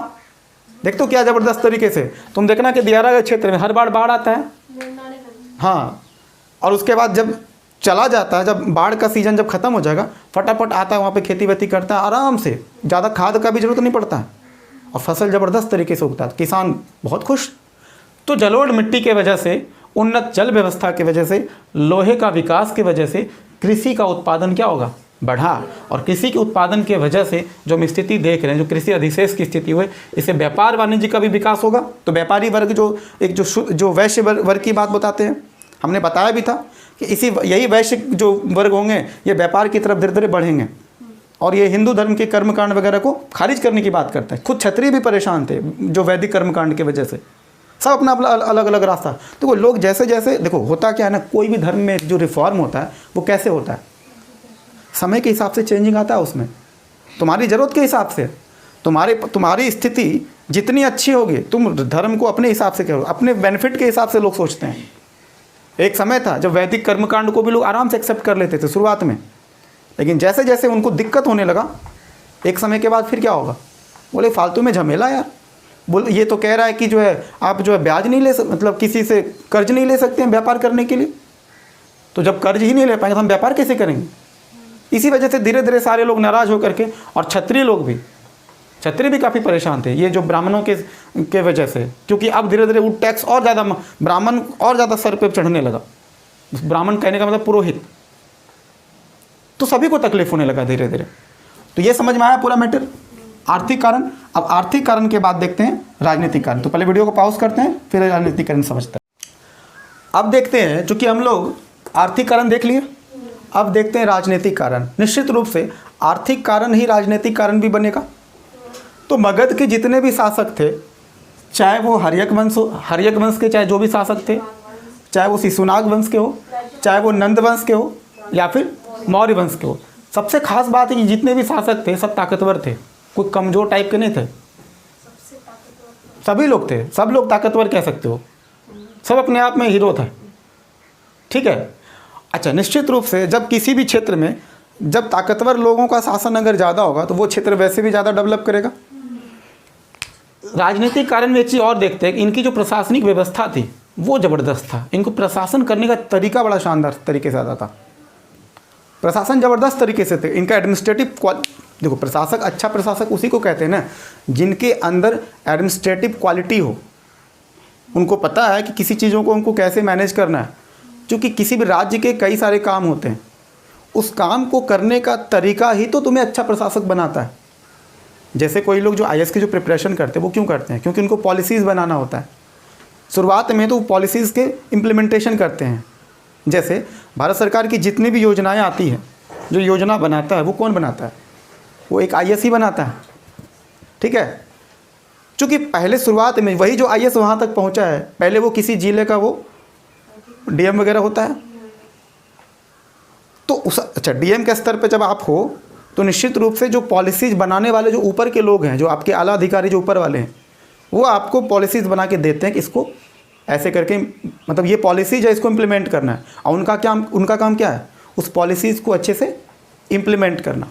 देखते हो क्या ज़बरदस्त तरीके से। तुम देखना कि दियारा के क्षेत्र में हर बार बाढ़ आता है, हाँ, और उसके बाद जब चला जाता है, जब बाढ़ का सीज़न जब ख़त्म हो जाएगा, फटाफट आता है वहाँ पे खेती वेती करता है आराम से, ज़्यादा खाद का भी ज़रूरत नहीं पड़ता है और फसल ज़बरदस्त तरीके से उगता है, किसान बहुत खुश। तो जलोढ़ मिट्टी के वजह से, उन्नत जल व्यवस्था की वजह से, लोहे का विकास की वजह से कृषि का उत्पादन क्या होगा, बढ़ा। और कृषि के उत्पादन के वजह से जो हम स्थिति देख रहे हैं, जो कृषि अधिशेष की स्थिति हुई, इससे व्यापार वाणिज्य का भी विकास होगा। तो व्यापारी वर्ग जो वैश्य वर्ग की बात बताते हैं, हमने बताया भी था कि यही वैश्य जो वर्ग होंगे ये व्यापार की तरफ धीरे धीरे बढ़ेंगे और ये हिंदू धर्म के कर्मकांड वगैरह को खारिज करने की बात करता है। खुद क्षत्रिय भी परेशान थे जो वैदिक कर्मकांड की वजह से, सब अपना अपना अलग अलग रास्ता। देखो लोग जैसे जैसे, देखो होता क्या है ना, कोई भी धर्म में जो रिफॉर्म होता है वो कैसे होता है, समय के हिसाब से चेंजिंग आता है, उसमें तुम्हारी ज़रूरत के हिसाब से, तुम्हारी स्थिति जितनी अच्छी होगी तुम धर्म को अपने हिसाब से करो, अपने बेनिफिट के हिसाब से लोग सोचते हैं। एक समय था जब वैदिक कर्मकांड को भी लोग आराम से एक्सेप्ट कर लेते थे शुरुआत में, लेकिन जैसे जैसे उनको दिक्कत होने लगा एक समय के बाद फिर क्या होगा, बोले फालतू में झमेला यार, बोल ये तो कह रहा है कि जो है आप जो है ब्याज नहीं ले मतलब किसी से कर्ज नहीं ले सकते हैं व्यापार करने के लिए, तो जब कर्ज ही नहीं ले पाएंगे तो हम व्यापार कैसे करेंगे। इसी वजह से धीरे धीरे सारे लोग नाराज़ होकर के, और क्षत्रिय भी काफ़ी परेशान थे ये जो ब्राह्मणों के वजह से, क्योंकि अब धीरे धीरे वो टैक्स और ज़्यादा, ब्राह्मण और ज़्यादा सर पे चढ़ने लगा। ब्राह्मण कहने का मतलब पुरोहित, तो सभी को तकलीफ होने लगा धीरे धीरे। तो ये समझ में आया पूरा मैटर, आर्थिक कारण। अब आर्थिक कारण के बाद देखते हैं राजनीतिक कारण। तो पहले वीडियो को पॉज करते हैं, फिर राजनीतिक कारण समझते हैं। अब देखते हैं, चूँकि हम लोग आर्थिक कारण देख लिए, अब देखते हैं राजनीतिक कारण। निश्चित रूप से आर्थिक कारण ही राजनीतिक कारण भी बनेगा। तो मगध के जितने भी शासक थे, चाहे वो हर्यक वंश के, चाहे जो भी शासक थे, चाहे वो शिशुनाग वंश के हो, चाहे वो नंद वंश के हो, या फिर मौर्य वंश के हो, सबसे खास बात है कि जितने भी शासक थे सब ताकतवर थे, कोई कमज़ोर टाइप के नहीं थे, सभी लोग थे, सब लोग ताकतवर कह सकते हो, सब अपने आप में हीरो था, ठीक है। अच्छा, निश्चित रूप से जब किसी भी क्षेत्र में जब ताकतवर लोगों का शासन अगर ज़्यादा होगा तो वो क्षेत्र वैसे भी ज़्यादा डेवलप करेगा। राजनीतिक कारण में एक चीज़ और देखते हैं कि इनकी जो प्रशासनिक व्यवस्था थी वो ज़बरदस्त था, इनको प्रशासन करने का तरीका बड़ा शानदार तरीके से आता था, प्रशासन ज़बरदस्त तरीके से थे। इनका एडमिनिस्ट्रेटिव देखो, प्रशासक, अच्छा प्रशासक उसी को कहते हैं ना जिनके अंदर एडमिनिस्ट्रेटिव क्वालिटी हो, उनको पता है कि किसी चीज़ों को उनको कैसे मैनेज करना है। क्योंकि किसी भी राज्य के कई सारे काम होते हैं, उस काम को करने का तरीका ही तो तुम्हें अच्छा प्रशासक बनाता है। जैसे कोई लोग जो आईएएस की जो प्रिपरेशन करते हैं वो क्यों करते हैं, क्योंकि उनको पॉलिसीज़ बनाना होता है। शुरुआत में तो पॉलिसीज़ के इम्प्लीमेंटेशन करते हैं। जैसे भारत सरकार की जितनी भी योजनाएं आती हैं, जो योजना बनाता है वो कौन बनाता है, वो एक आईएएस ही बनाता है, ठीक है। क्योंकि पहले शुरुआत में वही जो आईएएस वहाँ तक पहुँचा है, पहले वो किसी जिले का वो डीएम वगैरह होता है, तो अच्छा डीएम के स्तर पे जब आप हो तो निश्चित रूप से जो पॉलिसीज़ बनाने वाले जो ऊपर के लोग हैं, जो आपके आला अधिकारी जो ऊपर वाले हैं, वो आपको पॉलिसीज़ बना के देते हैं कि इसको ऐसे करके, मतलब ये पॉलिसीज है, इसको इम्प्लीमेंट करना है। और उनका काम क्या है? उस पॉलिसीज़ को अच्छे से इम्प्लीमेंट करना।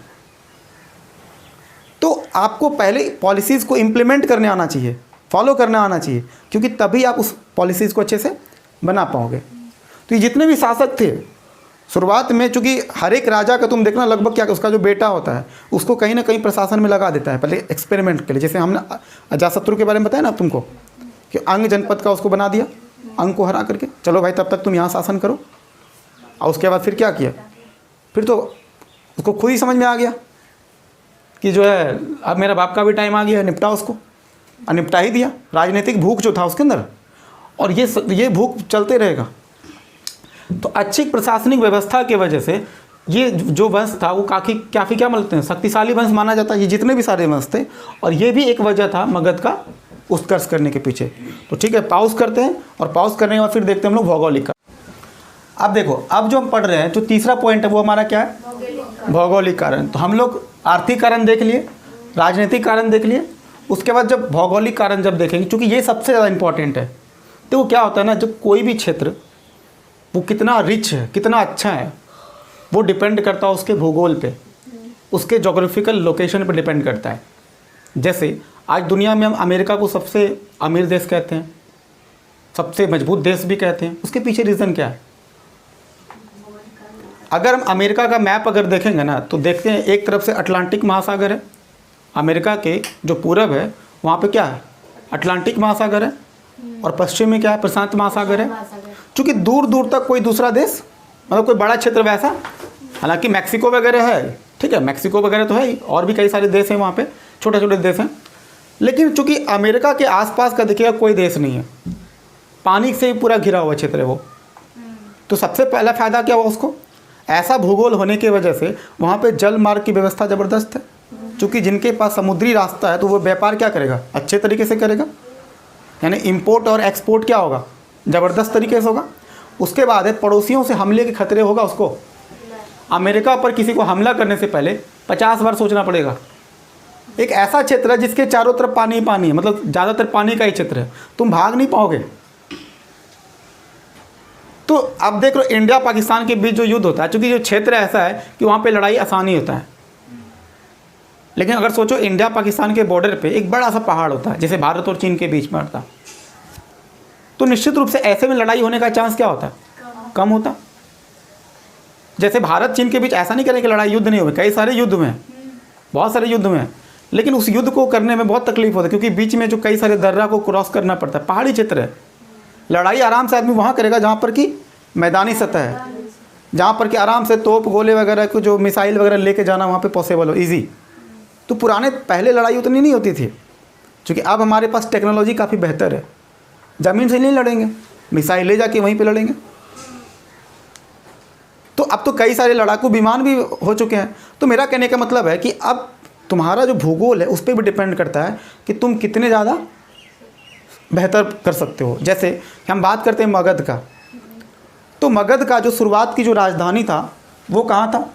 तो आपको पहले पॉलिसीज़ को इम्प्लीमेंट करने आना चाहिए, फॉलो करना आना चाहिए, क्योंकि तभी आप उस पॉलिसीज़ को अच्छे से बना पाओगे। तो ये जितने भी शासक थे शुरुआत में, चूँकि हर एक राजा का तुम देखना लगभग क्या, उसका जो बेटा होता है उसको कहीं ना कहीं प्रशासन में लगा देता है पहले एक्सपेरिमेंट के लिए। जैसे हमने अजातशत्रु के बारे में बताया ना तुमको, कि अंग जनपद का उसको बना दिया, अंग को हरा करके, चलो भाई तब तक तुम यहाँ शासन करो। और उसके बाद फिर क्या किया? फिर तो उसको खुद ही समझ में आ गया कि जो है अब मेरा बाप का भी टाइम आ गया है, निपटा उसको, और निपटा ही दिया। राजनीतिक भूख जो था उसके अंदर, और ये भूख चलते रहेगा। तो अच्छी प्रशासनिक व्यवस्था की वजह से ये जो वंश था वो काफ़ी क्या बोलते हैं, शक्तिशाली वंश माना जाता है, ये जितने भी सारे वंश थे। और ये भी एक वजह था मगध का उत्कर्ष करने के पीछे। तो ठीक है, पॉज करते हैं, और पॉज करने के बाद फिर देखते हैं हम लोग भौगोलिक का। अब देखो, अब जो हम पढ़ रहे हैं, जो तीसरा पॉइंट है वो हमारा क्या है? भौगोलिक कारण। तो हम लोग आर्थिक कारण देख लिए, राजनीतिक कारण देख लिए, उसके बाद जब भौगोलिक कारण जब देखेंगे, क्योंकि ये सबसे ज़्यादा इंपॉर्टेंट है। तो वो क्या होता है ना, जब कोई भी क्षेत्र वो कितना रिच है, कितना अच्छा है, वो डिपेंड करता है उसके भूगोल पे, उसके जोग्राफिकल लोकेशन पर डिपेंड करता है। जैसे आज दुनिया में हम अमेरिका को सबसे अमीर देश कहते हैं, सबसे मजबूत देश भी कहते हैं। उसके पीछे रीज़न क्या है? अगर हम अमेरिका का मैप अगर देखेंगे ना, तो देखते हैं एक तरफ से अटलांटिक महासागर है, अमेरिका के जो पूरब है वहाँ पे क्या है? अटलांटिक महासागर है, और पश्चिम में क्या है? प्रशांत महासागर है। चूँकि दूर दूर तक कोई दूसरा देश, मतलब कोई बड़ा क्षेत्र वैसा, हालांकि मैक्सिको वगैरह है, ठीक है, मैक्सिको वगैरह तो है ही, और भी कई सारे देश हैं वहाँ पे, छोटे छोटे देश हैं। लेकिन चूँकि अमेरिका के आसपास का देखिएगा कोई देश नहीं है, पानी से ही पूरा घिरा हुआ क्षेत्र है वो। तो सबसे पहला फ़ायदा क्या हुआ उसको? ऐसा भूगोल होने की वजह से वहाँ पे जल मार्ग की व्यवस्था ज़बरदस्त है। चूँकि जिनके पास समुद्री रास्ता है, तो वो व्यापार क्या करेगा? अच्छे तरीके से करेगा, यानी इंपोर्ट और एक्सपोर्ट क्या होगा? ज़बरदस्त तरीके से होगा। उसके बाद है पड़ोसियों से हमले के खतरे होगा उसको। अमेरिका पर किसी को हमला करने से पहले 50 बार सोचना पड़ेगा। एक ऐसा क्षेत्र है जिसके चारों तरफ पानी ही पानी है, मतलब ज़्यादातर पानी का ही क्षेत्र है, तुम भाग नहीं पाओगे। तो अब देख लो, इंडिया पाकिस्तान के बीच जो युद्ध होता है, चूँकि जो क्षेत्र ऐसा है कि वहाँ पे लड़ाई आसानी होता है। लेकिन अगर सोचो, इंडिया पाकिस्तान के बॉर्डर पे एक बड़ा सा पहाड़ होता है, जैसे भारत और चीन के बीच में होता, तो निश्चित रूप से ऐसे में लड़ाई होने का चांस क्या होता है? कम होता। जैसे भारत चीन के बीच ऐसा नहीं करें कि लड़ाई युद्ध नहीं हुए, कई सारे युद्ध हुए हैं, बहुत सारे युद्ध हुए हैं, लेकिन उस युद्ध को करने में बहुत तकलीफ होती है, क्योंकि बीच में जो कई सारे दर्रा को क्रॉस करना पड़ता है, पहाड़ी क्षेत्र है। लड़ाई आराम से आदमी वहाँ करेगा जहाँ पर कि मैदानी सतह है, जहाँ पर कि आराम से तोप गोले वगैरह को, जो मिसाइल वगैरह लेके जाना वहाँ पे पॉसिबल हो, ईजी। तो पुराने पहले लड़ाई उतनी नहीं होती थी, क्योंकि अब हमारे पास टेक्नोलॉजी काफ़ी बेहतर है। ज़मीन से नहीं लड़ेंगे, मिसाइल ले जाके वहीं पे लड़ेंगे। तो अब तो कई सारे लड़ाकू विमान भी हो चुके हैं। तो मेरा कहने का मतलब है कि अब तुम्हारा जो भूगोल है उस पर भी डिपेंड करता है कि तुम कितने ज़्यादा बेहतर कर सकते हो। जैसे हम बात करते हैं मगध का, तो मगध का जो शुरुआत की जो राजधानी था वो कहाँ था?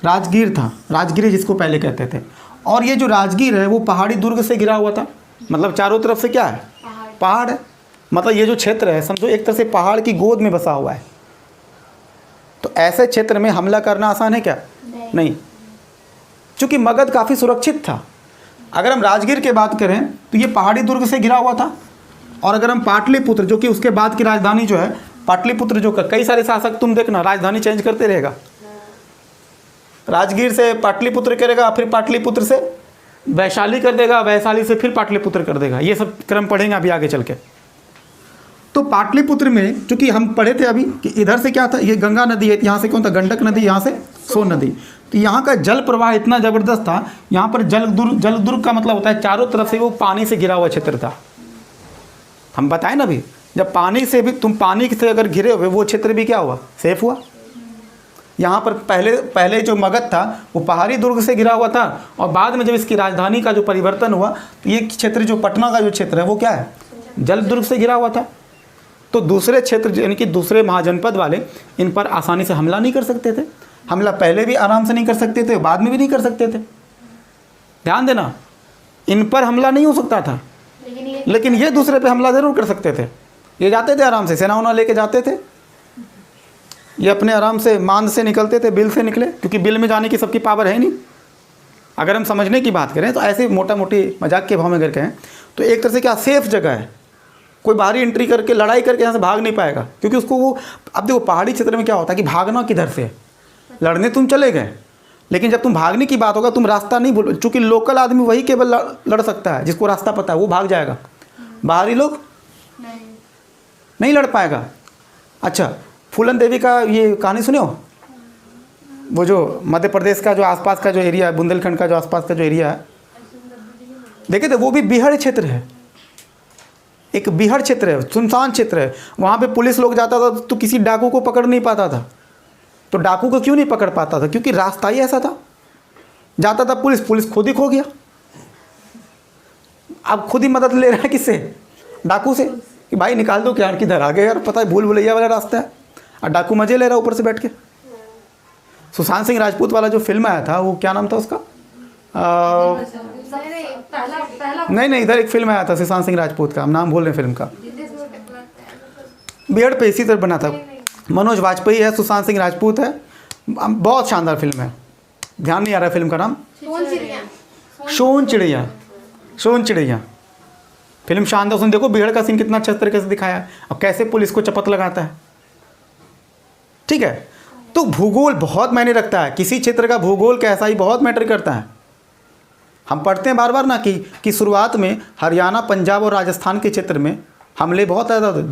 राजगीर था, राजगिरी जिसको पहले कहते थे। और ये जो राजगीर है वो पहाड़ी दुर्ग से घिरा हुआ था, मतलब चारों तरफ से क्या है? पहाड़ है। मतलब ये जो क्षेत्र है समझो एक तरह से पहाड़ की गोद में बसा हुआ है। तो ऐसे क्षेत्र में हमला करना आसान है क्या? नहीं। चूँकि मगध काफ़ी सुरक्षित था। अगर हम राजगीर की बात करें तो ये पहाड़ी दुर्ग से घिरा हुआ था। और अगर हम पाटलिपुत्र, जो कि उसके बाद की राजधानी जो है पाटलिपुत्र, जो कई सारे शासक तुम देखना राजधानी चेंज करते रहेगा, राजगीर से पाटलिपुत्र करेगा, फिर पाटलिपुत्र से वैशाली कर देगा, वैशाली से फिर पाटलिपुत्र कर देगा। ये सब क्रम पढ़ेंगे अभी आगे चल के। तो पाटलिपुत्र में चूँकि हम पढ़े थे अभी कि इधर से क्या था, ये गंगा नदी है, यहाँ से कौन था? गंडक नदी, यहाँ से सोन नदी। तो यहाँ का जल प्रवाह इतना ज़बरदस्त था, यहाँ पर जलदुर्ग का मतलब होता है चारों तरफ से वो पानी से घिरा हुआ क्षेत्र था। हम बताएं ना अभी, जब पानी से भी तुम पानी से अगर घिरे हुए, वो क्षेत्र भी क्या हुआ? सेफ हुआ। यहाँ पर पहले जो मगध था वो पहाड़ी दुर्ग से घिरा हुआ था, और बाद में जब इसकी राजधानी का जो परिवर्तन हुआ तो ये क्षेत्र जो पटना का जो क्षेत्र है वो क्या है? जल दुर्ग से घिरा हुआ था। तो दूसरे क्षेत्र यानी कि दूसरे महाजनपद वाले इन पर आसानी से हमला नहीं कर सकते थे, हमला पहले भी आराम से नहीं कर सकते थे, बाद में भी नहीं कर सकते थे। ध्यान देना, इन पर हमला नहीं हो सकता था, लेकिन ये दूसरे पे हमला ज़रूर कर सकते थे। ये जाते थे आराम से, सेना उना लेके जाते थे, ये अपने आराम से मांद से निकलते थे, बिल से निकले, क्योंकि बिल में जाने की सबकी पावर है नहीं। अगर हम समझने की बात करें तो ऐसे मोटा मोटी मजाक के भाव में अगर कहें तो एक तरह से क्या सेफ जगह है, कोई बाहरी एंट्री करके लड़ाई करके यहाँ से भाग नहीं पाएगा, क्योंकि उसको वो, अब देखो पहाड़ी क्षेत्र में क्या होता है कि भागना किधर से है, लड़ने तुम चले गए, लेकिन जब तुम भागने की बात होगा तुम रास्ता नहीं भूलो, चूँकि लोकल आदमी वही केवल लड़ सकता है जिसको रास्ता पता है, वो भाग जाएगा, बाहरी लोग नहीं लड़ पाएगा। अच्छा, फूलन देवी का ये कहानी सुने हो, वो जो मध्य प्रदेश का जो आसपास का जो एरिया है, बुंदेलखंड का जो आसपास का जो एरिया है, देखे थे, वो भी बिहार क्षेत्र है, एक बिहार क्षेत्र है, सुनसान क्षेत्र है। वहाँ पे पुलिस लोग जाता था तो किसी डाकू को पकड़ नहीं पाता था। तो डाकू को क्यों नहीं पकड़ पाता था? क्योंकि रास्ता ही ऐसा था, जाता था पुलिस खुद ही खो गया। अब खुद ही मदद ले रहा है किससे? डाकू से, कि भाई निकाल दो क्या, किधर आ गए यार, पता है भूल भुलैया वाला रास्ता है, और डाकू मजे ले रहा ऊपर से बैठ के। सुशांत सिंह राजपूत वाला जो फिल्म आया था, वो क्या नाम था उसका? नहीं, इधर एक फिल्म आया था सुशांत सिंह राजपूत का, हम नाम भूल रहे फिल्म का, बियर्ड पे इसी तरह बना था, मनोज वाजपेयी है, सुशांत सिंह राजपूत है, बहुत शानदार फिल्म है, ध्यान नहीं आ रहा फिल्म का नाम। सोन चिड़िया फिल्म शानदार। उसने देखो बिहड़ का सीन कितना अच्छे तरीके से दिखाया है, अब कैसे पुलिस को चपत लगाता है। ठीक है, तो भूगोल बहुत मायने रखता है, किसी क्षेत्र का भूगोल कैसा ही बहुत मैटर करता है। हम पढ़ते हैं बार बार ना कि शुरुआत में हरियाणा, पंजाब और राजस्थान के क्षेत्र में हमले बहुत ज़्यादा थे।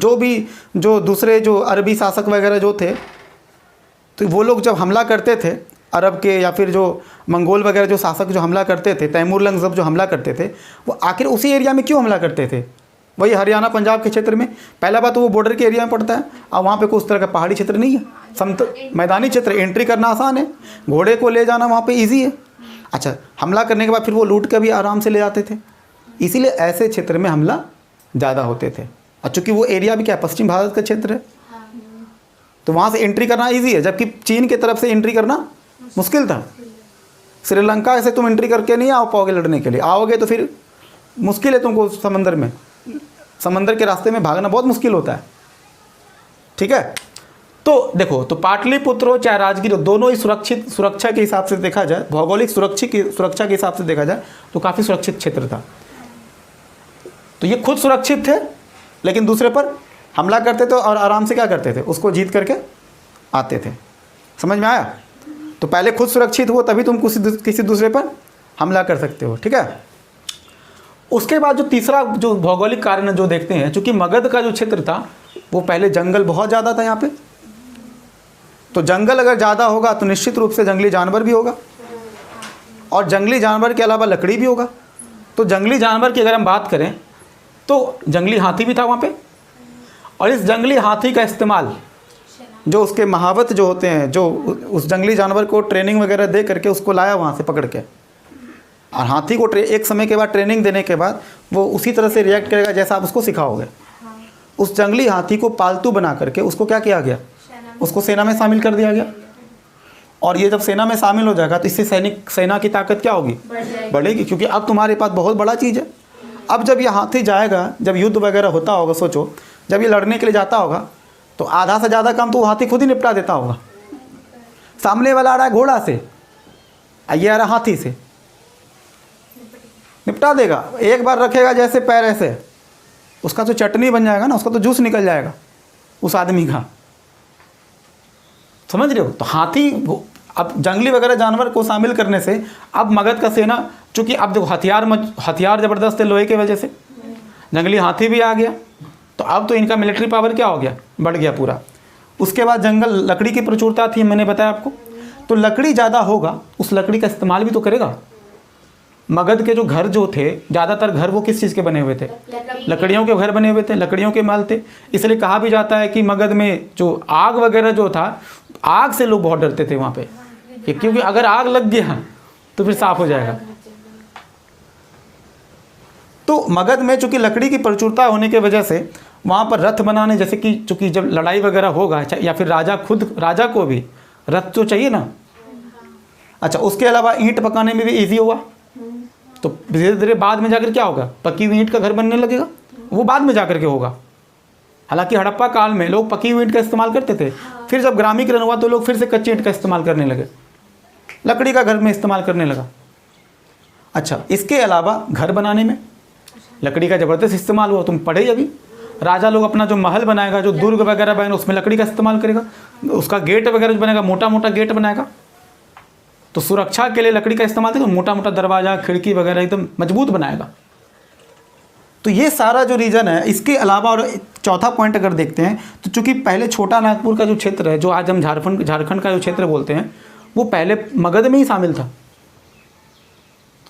जो दूसरे जो अरबी शासक वगैरह जो थे, तो वो लोग जब हमला करते थे अरब के, या फिर जो मंगोल वगैरह जो शासक जो हमला करते थे, तैमूरलंग सब जो हमला करते थे, वो आखिर उसी एरिया में क्यों हमला करते थे? वही हरियाणा पंजाब के क्षेत्र में। पहला बात तो वो बॉर्डर के एरिया में पड़ता है, और वहाँ पे कोई उस तरह का पहाड़ी क्षेत्र नहीं है, मैदानी क्षेत्र, एंट्री करना आसान है, घोड़े को ले जाना वहाँ पे ईजी है। अच्छा, हमला करने के बाद फिर वो लूट कर भी आराम से ले जाते थे, इसीलिए ऐसे क्षेत्र में हमला ज़्यादा होते थे। और चूँकि वो एरिया भी क्या पश्चिम भारत का क्षेत्र है, तो वहाँ से एंट्री करना ईजी है, जबकि चीन की तरफ से एंट्री करना मुश्किल था। श्रीलंका से तुम एंट्री करके नहीं आ पाओगे लड़ने के लिए, आओगे तो फिर मुश्किल है तुमको, समंदर के रास्ते में भागना बहुत मुश्किल होता है। ठीक है, तो देखो, तो पाटलिपुत्र हो चाहे राजगीर हो, दोनों ही सुरक्षा के हिसाब से देखा जाए, भौगोलिक सुरक्षा के हिसाब से देखा जाए तो काफ़ी सुरक्षित क्षेत्र था। तो ये खुद सुरक्षित थे, लेकिन दूसरे पर हमला करते थे और आराम से क्या करते थे, उसको जीत करके आते थे। समझ में आया? तो पहले खुद सुरक्षित हो, तभी तुम किसी दूसरे पर हमला कर सकते हो। ठीक है, उसके बाद जो तीसरा जो भौगोलिक कारण जो देखते हैं, चूँकि मगध का जो क्षेत्र था वो पहले जंगल बहुत ज़्यादा था यहाँ पे, तो जंगल अगर ज़्यादा होगा तो निश्चित रूप से जंगली जानवर भी होगा, और जंगली जानवर के अलावा लकड़ी भी होगा। तो जंगली जानवर की अगर हम बात करें तो जंगली हाथी भी था वहाँ पे, और इस जंगली हाथी का इस्तेमाल जो उसके महावत जो होते हैं, जो उस जंगली जानवर को ट्रेनिंग वगैरह दे करके उसको लाया वहाँ से पकड़ के, और हाथी को एक समय के बाद ट्रेनिंग देने के बाद वो उसी तरह से रिएक्ट करेगा जैसा आप उसको सिखाओगे। उस जंगली हाथी को पालतू बना करके उसको क्या किया गया, उसको सेना में शामिल कर दिया गया। और ये जब सेना में शामिल हो जाएगा तो इससे सेना की ताकत क्या होगी, बढ़ेगी, क्योंकि अब तुम्हारे पास बहुत बड़ा चीज़ है। अब जब ये हाथी जाएगा, जब युद्ध वगैरह होता होगा, सोचो जब ये लड़ने के लिए जाता होगा तो आधा से ज़्यादा काम तो वो हाथी खुद ही निपटा देता होगा। सामने वाला आ रहा है घोड़ा से, ये आ रहा हाथी से, निपटा देगा। एक बार रखेगा जैसे पैर ऐसे, उसका तो चटनी बन जाएगा ना, उसका तो जूस निकल जाएगा उस आदमी का। समझ रहे हो? तो हाथी, अब जंगली वगैरह जानवर को शामिल करने से अब मगध का सेना, चूँकि अब देखो हथियार ज़बरदस्त है लोहे की वजह से, जंगली हाथी भी आ गया, तो अब तो इनका मिलिट्री पावर क्या हो गया, बढ़ गया पूरा। उसके बाद जंगल, लकड़ी की प्रचुरता थी, मैंने बताया आपको, तो लकड़ी ज़्यादा होगा, उस लकड़ी का इस्तेमाल भी तो करेगा। मगध के जो घर जो थे, ज़्यादातर घर वो किस चीज़ के बने हुए थे, लकड़ियों के घर बने हुए थे, लकड़ियों के महल थे। इसलिए कहा भी जाता है कि मगध में जो आग वगैरह जो था, आग से लोग बहुत डरते थे वहाँ पे, क्योंकि अगर आग लग गया तो फिर साफ हो जाएगा। तो मगध में चूँकि लकड़ी की प्रचुरता होने की वजह से वहाँ पर रथ बनाने, जैसे कि चूँकि जब लड़ाई वगैरह होगा, या फिर राजा को भी रथ तो चाहिए ना, अच्छा, उसके अलावा ईंट पकाने में भी ईजी हुआ, तो धीरे धीरे बाद में जाकर क्या होगा, पकी हुई ईंट का घर बनने लगेगा, वो बाद में जाकर के होगा। हालांकि हड़प्पा काल में लोग पकी हुई ईंट का इस्तेमाल करते थे, फिर जब ग्रामीकरण हुआ तो लोग फिर से कच्ची ईंट का इस्तेमाल करने लगे, लकड़ी का घर में इस्तेमाल करने लगा। अच्छा, इसके अलावा घर बनाने में लकड़ी का ज़बरदस्त इस्तेमाल हुआ। तुम पढ़े अभी, राजा लोग अपना जो महल बनाएगा, जो दुर्ग वगैरह बनाएगा, उसमें लकड़ी का इस्तेमाल करेगा, उसका गेट वगैरह जो बनेगा मोटा मोटा गेट बनाएगा, तो सुरक्षा के लिए लकड़ी का इस्तेमाल करेगा, मोटा मोटा दरवाज़ा खिड़की वगैरह एकदम मजबूत बनाएगा। तो ये सारा जो रीज़न है, इसके अलावा और चौथा पॉइंट अगर देखते हैं तो चूँकि पहले छोटा नागपुर का जो क्षेत्र है, जो आज हम झारखंड का जो क्षेत्र बोलते हैं, वो पहले मगध में ही शामिल था।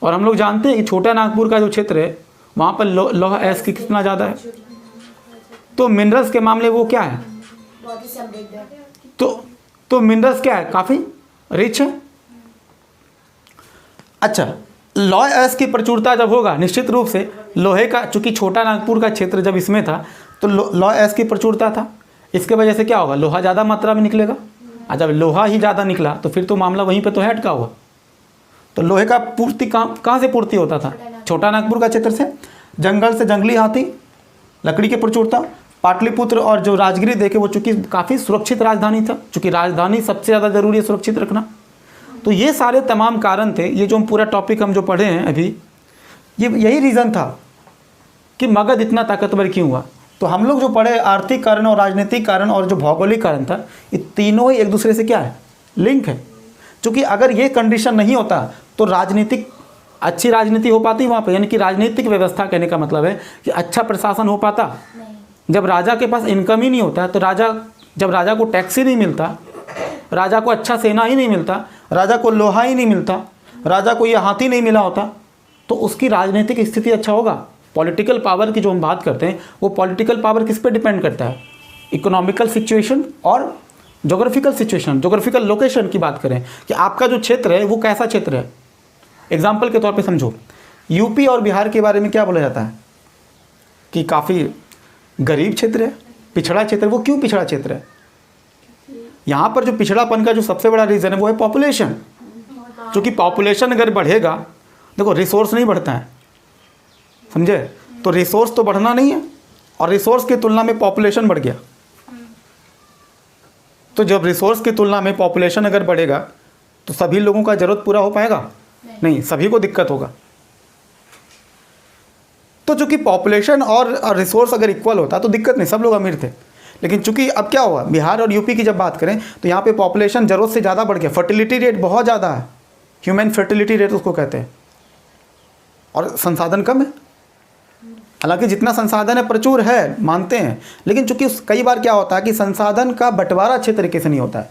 और हम लोग जानते हैं कि छोटा नागपुर का जो क्षेत्र है, वहाँ पर लोहा एस की कितना ज़्यादा है, तो मिनरल्स के मामले वो क्या है, बहुत ही समृद्ध है। तो मिनरल्स क्या है, काफ़ी रिच है। अच्छा, लोहा एस की प्रचुरता जब होगा, निश्चित रूप से लोहे का, चूँकि छोटा नागपुर का क्षेत्र जब इसमें था तो लोहा एस की प्रचुरता था, इसके वजह से क्या होगा, लोहा ज़्यादा मात्रा में निकलेगा। और जब लोहा ही ज़्यादा निकला तो फिर तो मामला वहीं पे तो है अटका हुआ। तो लोहे का पूर्ति कहाँ से पूर्ति होता था, छोटा नागपुर का क्षेत्र से, जंगल से जंगली हाथी, लकड़ी की प्रचुरता। पाटलिपुत्र और जो राजगिरी देखे वो चूँकि काफ़ी सुरक्षित राजधानी था, चूँकि राजधानी सबसे ज़्यादा ज़रूरी है सुरक्षित रखना। तो ये सारे तमाम कारण थे। ये जो हम पूरा टॉपिक हम जो पढ़े हैं अभी, ये यही रीज़न था कि मगध इतना ताकतवर क्यों हुआ। तो हम लोग जो पढ़े आर्थिक कारण और राजनीतिक कारण और जो भौगोलिक कारण था, ये तीनों ही एक दूसरे से क्या है, लिंक है। क्योंकि अगर ये कंडीशन नहीं होता तो राजनीतिक अच्छी राजनीति हो पाती वहाँ पे, यानी कि राजनीतिक व्यवस्था कहने का मतलब है कि अच्छा प्रशासन हो पाता। जब राजा के पास इनकम ही नहीं होता, तो जब राजा को टैक्स ही नहीं मिलता, राजा को अच्छा सेना ही नहीं मिलता, राजा को लोहा ही नहीं मिलता, राजा को ये हाथी नहीं मिला होता, तो उसकी राजनीतिक स्थिति अच्छा होगा। पॉलिटिकल पावर की जो हम बात करते हैं, वो पॉलिटिकल पावर किस पे डिपेंड करता है, इकोनॉमिकल सिचुएशन और जोग्राफिकल सिचुएशन, जोग्राफिकल लोकेशन की बात करें कि आपका जो क्षेत्र है वो कैसा क्षेत्र है। एग्जाम्पल के तौर पे समझो, यूपी और बिहार के बारे में क्या बोला जाता है कि काफ़ी गरीब क्षेत्र है, पिछड़ा क्षेत्र। वो क्यों पिछड़ा क्षेत्र है, यहाँ पर जो पिछड़ापन का जो सबसे बड़ा रीज़न है वो है पॉपुलेशन। क्योंकि पॉपुलेशन अगर बढ़ेगा, देखो रिसोर्स नहीं बढ़ता है, समझे, तो रिसोर्स तो बढ़ना नहीं है, और रिसोर्स की तुलना में पॉपुलेशन बढ़ गया, तो जब रिसोर्स की तुलना में पॉपुलेशन अगर बढ़ेगा तो सभी लोगों का ज़रूरत पूरा हो पाएगा, नहीं, सभी को दिक्कत होगा। तो चूंकि पॉपुलेशन और रिसोर्स अगर इक्वल होता तो दिक्कत नहीं, सब लोग अमीर थे। लेकिन चूंकि अब क्या हुआ, बिहार और यूपी की जब बात करें तो यहाँ पे पॉपुलेशन ज़रूरत से ज़्यादा बढ़ गया, फर्टिलिटी रेट बहुत ज़्यादा है, ह्यूमन फर्टिलिटी रेट उसको कहते हैं, और संसाधन कम है। हालांकि जितना संसाधन है प्रचुर है, मानते हैं, लेकिन चूंकि कई बार क्या होता है कि संसाधन का बंटवारा अच्छे तरीके से नहीं होता है।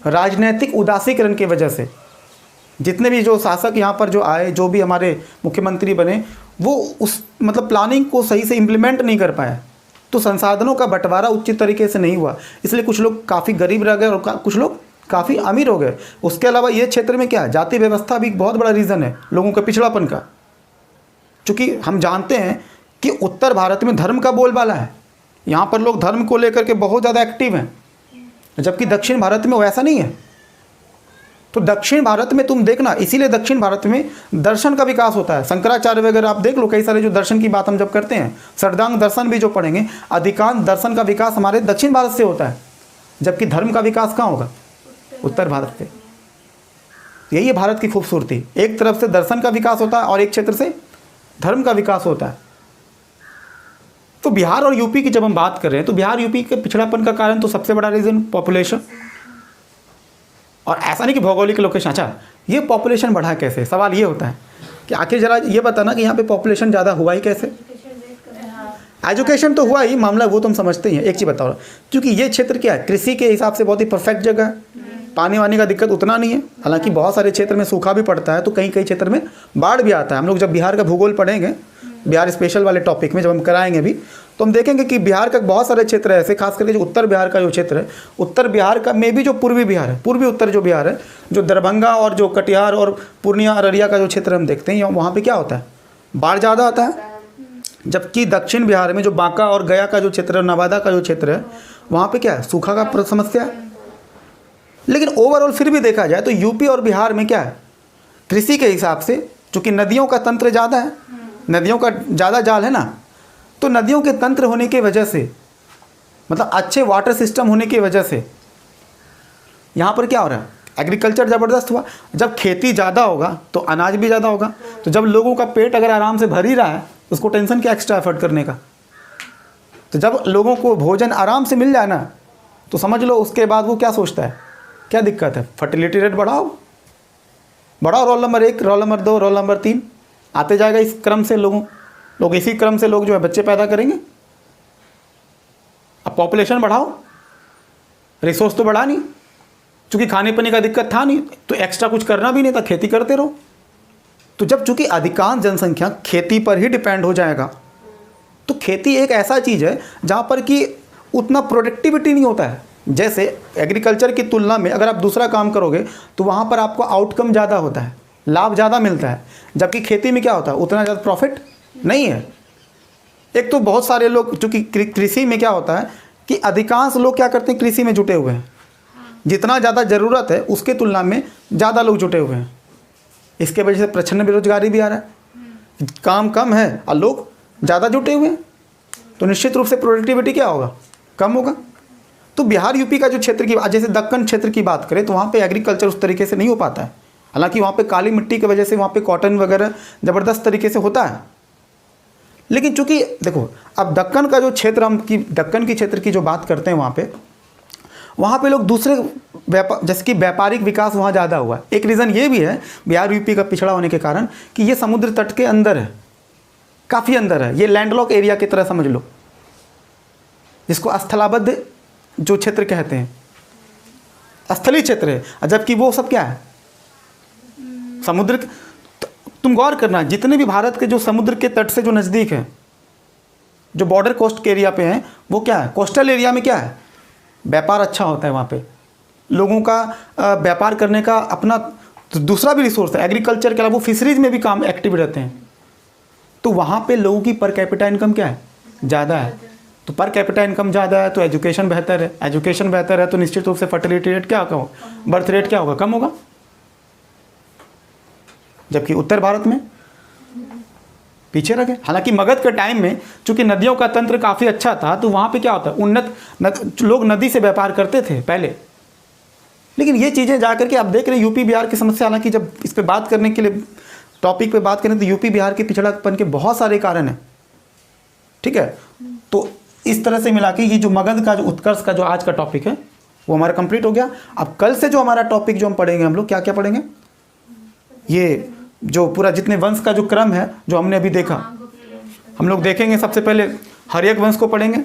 राजनीतिक उदासीकरण की वजह से जितने भी जो शासक यहाँ पर जो आए, जो भी हमारे मुख्यमंत्री बने, वो उस मतलब प्लानिंग को सही से इम्प्लीमेंट नहीं कर पाए, तो संसाधनों का बंटवारा उचित तरीके से नहीं हुआ, इसलिए कुछ लोग काफ़ी गरीब रह गए और कुछ लोग काफ़ी अमीर हो गए। उसके अलावा ये क्षेत्र में क्या है, जाति व्यवस्था भी एक बहुत बड़ा रीज़न है लोगों के पिछड़ापन का। चूँकि हम जानते हैं कि उत्तर भारत में धर्म का बोलबाला है, यहाँ पर लोग धर्म को लेकर के बहुत ज़्यादा एक्टिव हैं, जबकि दक्षिण भारत में वैसा नहीं है। तो दक्षिण भारत में तुम देखना, इसीलिए दक्षिण भारत में दर्शन का विकास होता है। शंकराचार्य वगैरह आप देख लो, कई सारे जो दर्शन की बात हम जब करते हैं, षड्डांग दर्शन भी जो पढ़ेंगे, अधिकांश दर्शन का विकास हमारे दक्षिण भारत से होता है, जबकि धर्म का विकास कहाँ होगा, उत्तर भारत से। यही है भारत की खूबसूरती, एक तरफ से दर्शन का विकास होता है और एक क्षेत्र से धर्म का विकास होता है। तो बिहार और यूपी की जब हम बात कर रहे हैं, तो बिहार यूपी के पिछड़ापन का कारण तो सबसे बड़ा रीज़न पॉपुलेशन, और ऐसा नहीं कि भौगोलिक लोकेशन। अच्छा, ये पॉपुलेशन बढ़ा कैसे, सवाल ये होता है कि आखिर ज़रा ये बताना कि यहाँ पे पॉपुलेशन ज़्यादा हुआ ही कैसे। एजुकेशन तो हुआ ही, मामला वो तुम समझते ही हैं। एक चीज़ बताओ, क्योंकि ये क्षेत्र क्या है, कृषि के हिसाब से बहुत ही परफेक्ट जगह है, पानी वानी का दिक्कत उतना नहीं है। हालांकि बहुत सारे क्षेत्र में सूखा भी पड़ता है, तो कई कई क्षेत्र में बाढ़ भी आता है। हम लोग जब बिहार का भूगोल पढ़ेंगे, बिहार स्पेशल वाले टॉपिक में जब हम कराएंगे भी, तो हम देखेंगे कि बिहार का बहुत सारे क्षेत्र ऐसे, खास करके जो उत्तर बिहार का जो क्षेत्र है, उत्तर बिहार का में भी जो पूर्वी बिहार है, पूर्वी उत्तर जो बिहार है, जो दरभंगा और जो कटिहार और पूर्णिया अररिया का जो क्षेत्र हम देखते हैं, वहाँ पे क्या होता है, बाढ़ ज़्यादा आता है। जबकि दक्षिण बिहार में जो बांका और गया का जो क्षेत्र है, नवादा का जो क्षेत्र है, वहाँ पे क्या है, सूखा का समस्या है। लेकिन ओवरऑल फिर भी देखा जाए तो यूपी और बिहार में क्या है, कृषि के हिसाब से चूँकि नदियों का तंत्र ज़्यादा है, नदियों का ज़्यादा जाल है ना, तो नदियों के तंत्र होने की वजह से, मतलब अच्छे वाटर सिस्टम होने की वजह से यहाँ पर क्या हो रहा है, एग्रीकल्चर ज़बरदस्त हुआ। जब खेती ज़्यादा होगा तो अनाज भी ज़्यादा होगा, तो जब लोगों का पेट अगर आराम से भर ही रहा है उसको टेंशन क्या एक्स्ट्रा एफर्ट करने का। तो जब लोगों को भोजन आराम से मिल जाए ना, तो समझ लो उसके बाद वो क्या सोचता है, क्या दिक्कत है, फर्टिलिटी रेट बढ़ाओ, roll number 1, roll number 2, roll number 3 आते जाएगा। इस क्रम से लोग इसी क्रम से लोग जो है बच्चे पैदा करेंगे। अब पॉपुलेशन बढ़ाओ, रिसोर्स तो बढ़ा नहीं, चूँकि खाने पीने का दिक्कत था नहीं तो एक्स्ट्रा कुछ करना भी नहीं था, खेती करते रहो। तो जब चूँकि अधिकांश जनसंख्या खेती पर ही डिपेंड हो जाएगा, तो खेती एक ऐसा चीज़ है जहाँ पर कि उतना प्रोडक्टिविटी नहीं होता है। जैसे एग्रीकल्चर की तुलना में अगर आप दूसरा काम करोगे तो वहाँ पर आपको आउटकम ज़्यादा होता है, लाभ ज़्यादा मिलता है, जबकि खेती में क्या होता है, उतना ज़्यादा प्रॉफिट नहीं है। एक तो बहुत सारे लोग, चूँकि कृषि में क्या होता है कि अधिकांश लोग क्या करते हैं, कृषि में जुटे हुए हैं, जितना ज़्यादा ज़रूरत है उसके तुलना में ज़्यादा लोग जुटे हुए हैं। इसके वजह से प्रचंड बेरोजगारी भी आ रहा है, काम कम है और लोग ज़्यादा जुटे हुए हैं, तो निश्चित रूप से प्रोडक्टिविटी क्या होगा, कम होगा। तो बिहार यूपी का जो क्षेत्र की, जैसे दक्कन क्षेत्र की बात करें तो वहाँ पे एग्रीकल्चर उस तरीके से नहीं हो पाता है। हालांकि वहाँ पे काली मिट्टी की वजह से वहाँ पे कॉटन वगैरह ज़बरदस्त तरीके से होता है। लेकिन चूँकि देखो अब दक्कन का जो क्षेत्र, दक्कन की क्षेत्र की जो बात करते हैं, वहाँ पे लोग दूसरे जैसे कि व्यापारिक विकास वहाँ ज़्यादा हुआ है। एक रीज़न ये भी है बिहार यूपी का पिछड़ा होने के कारण कि ये समुद्र तट के अंदर है, काफ़ी अंदर है, ये लैंडलॉक एरिया की तरह समझ लो, जिसको स्थलाबद्ध जो क्षेत्र कहते हैं, स्थलीय क्षेत्र है। जबकि वो सब क्या है, समुद्र। तुम गौर करना, जितने भी भारत के जो समुद्र के तट से जो नज़दीक है, जो बॉर्डर कोस्ट के एरिया पे हैं, वो क्या है, कोस्टल एरिया में क्या है, व्यापार अच्छा होता है। वहाँ पे लोगों का व्यापार करने का अपना दूसरा भी रिसोर्स है, एग्रीकल्चर के अलावा वो फिशरीज में भी काम एक्टिव रहते हैं। तो वहाँ पे लोगों की पर कैपिटा इनकम क्या है, ज़्यादा है। तो पर कैपिटा इनकम ज़्यादा है तो एजुकेशन बेहतर है, एजुकेशन बेहतर है तो निश्चित रूप से फर्टिलिटी रेट क्या होगा, बर्थ रेट क्या होगा, कम होगा। जबकि उत्तर भारत में पीछे रह गए। हालांकि मगध के टाइम में चूंकि नदियों का तंत्र काफ़ी अच्छा था, तो वहाँ पे क्या होता है, लोग नदी से व्यापार करते थे पहले। लेकिन ये चीज़ें जा करके आप देख रहे हैं यूपी बिहार की समस्या। हालांकि जब इस पर बात करने के लिए, टॉपिक पे बात करें तो यूपी बिहार के पिछड़ापन के बहुत सारे कारण हैं, ठीक है। तो इस तरह से मिला के ये जो मगध का जो उत्कर्ष का जो आज का टॉपिक है वो हमारा कंप्लीट हो गया। अब कल से जो हमारा टॉपिक जो हम पढ़ेंगे, हम लोग क्या क्या पढ़ेंगे, ये जो पूरा जितने वंश का जो क्रम है जो हमने अभी देखा, हम लोग देखेंगे। सबसे पहले हर्यक वंश को पढ़ेंगे।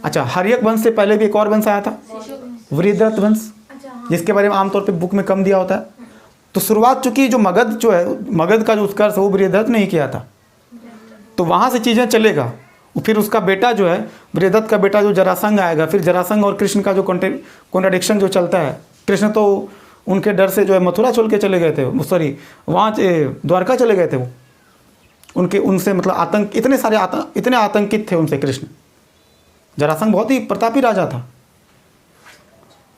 अच्छा, हर्यक वंश से पहले भी एक और वंश आया था, वृहद्रथ वंश, जिसके बारे में आमतौर पे बुक में कम दिया होता है। तो शुरुआत चूँकि जो मगध जो है, मगध का जो उत्कर्ष है वो वृहद्रथ ने ही किया था, तो वहाँ से चीज़ें चलेगा। फिर उसका बेटा जो है, वृहद्रथ का बेटा जो जरासंध आएगा, फिर जरासंध और कृष्ण का जो कॉन्ट्राडिक्शन जो चलता है, कृष्ण तो उनके डर से जो है मथुरा छोड़ के चले गए थे, सॉरी वहाँ द्वारका चले गए थे वो, उनसे मतलब आतंक, इतने आतंकित थे उनसे कृष्ण। जरासंध बहुत ही प्रतापी राजा था।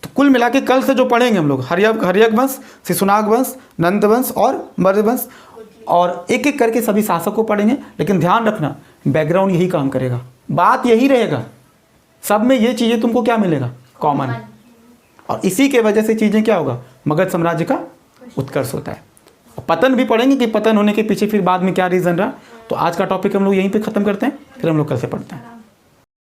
तो कुल मिला के कल से जो पढ़ेंगे हम लोग, हर्यक वंश, शिशुनाग वंश, नंद वंश और मर्द वंश, और एक एक करके सभी शासकों पढ़ेंगे। लेकिन ध्यान रखना, बैकग्राउंड यही काम करेगा, बात यही रहेगा, सब में ये चीज़ें तुमको क्या मिलेगा, कॉमन। और इसी के वजह से चीज़ें क्या होगा, मगध साम्राज्य का उत्कर्ष होता है। और पतन भी पढ़ेंगे कि पतन होने के पीछे फिर बाद में क्या रीज़न रहा। तो आज का टॉपिक हम लोग यहीं पे ख़त्म करते हैं, फिर हम लोग कल से पढ़ते हैं।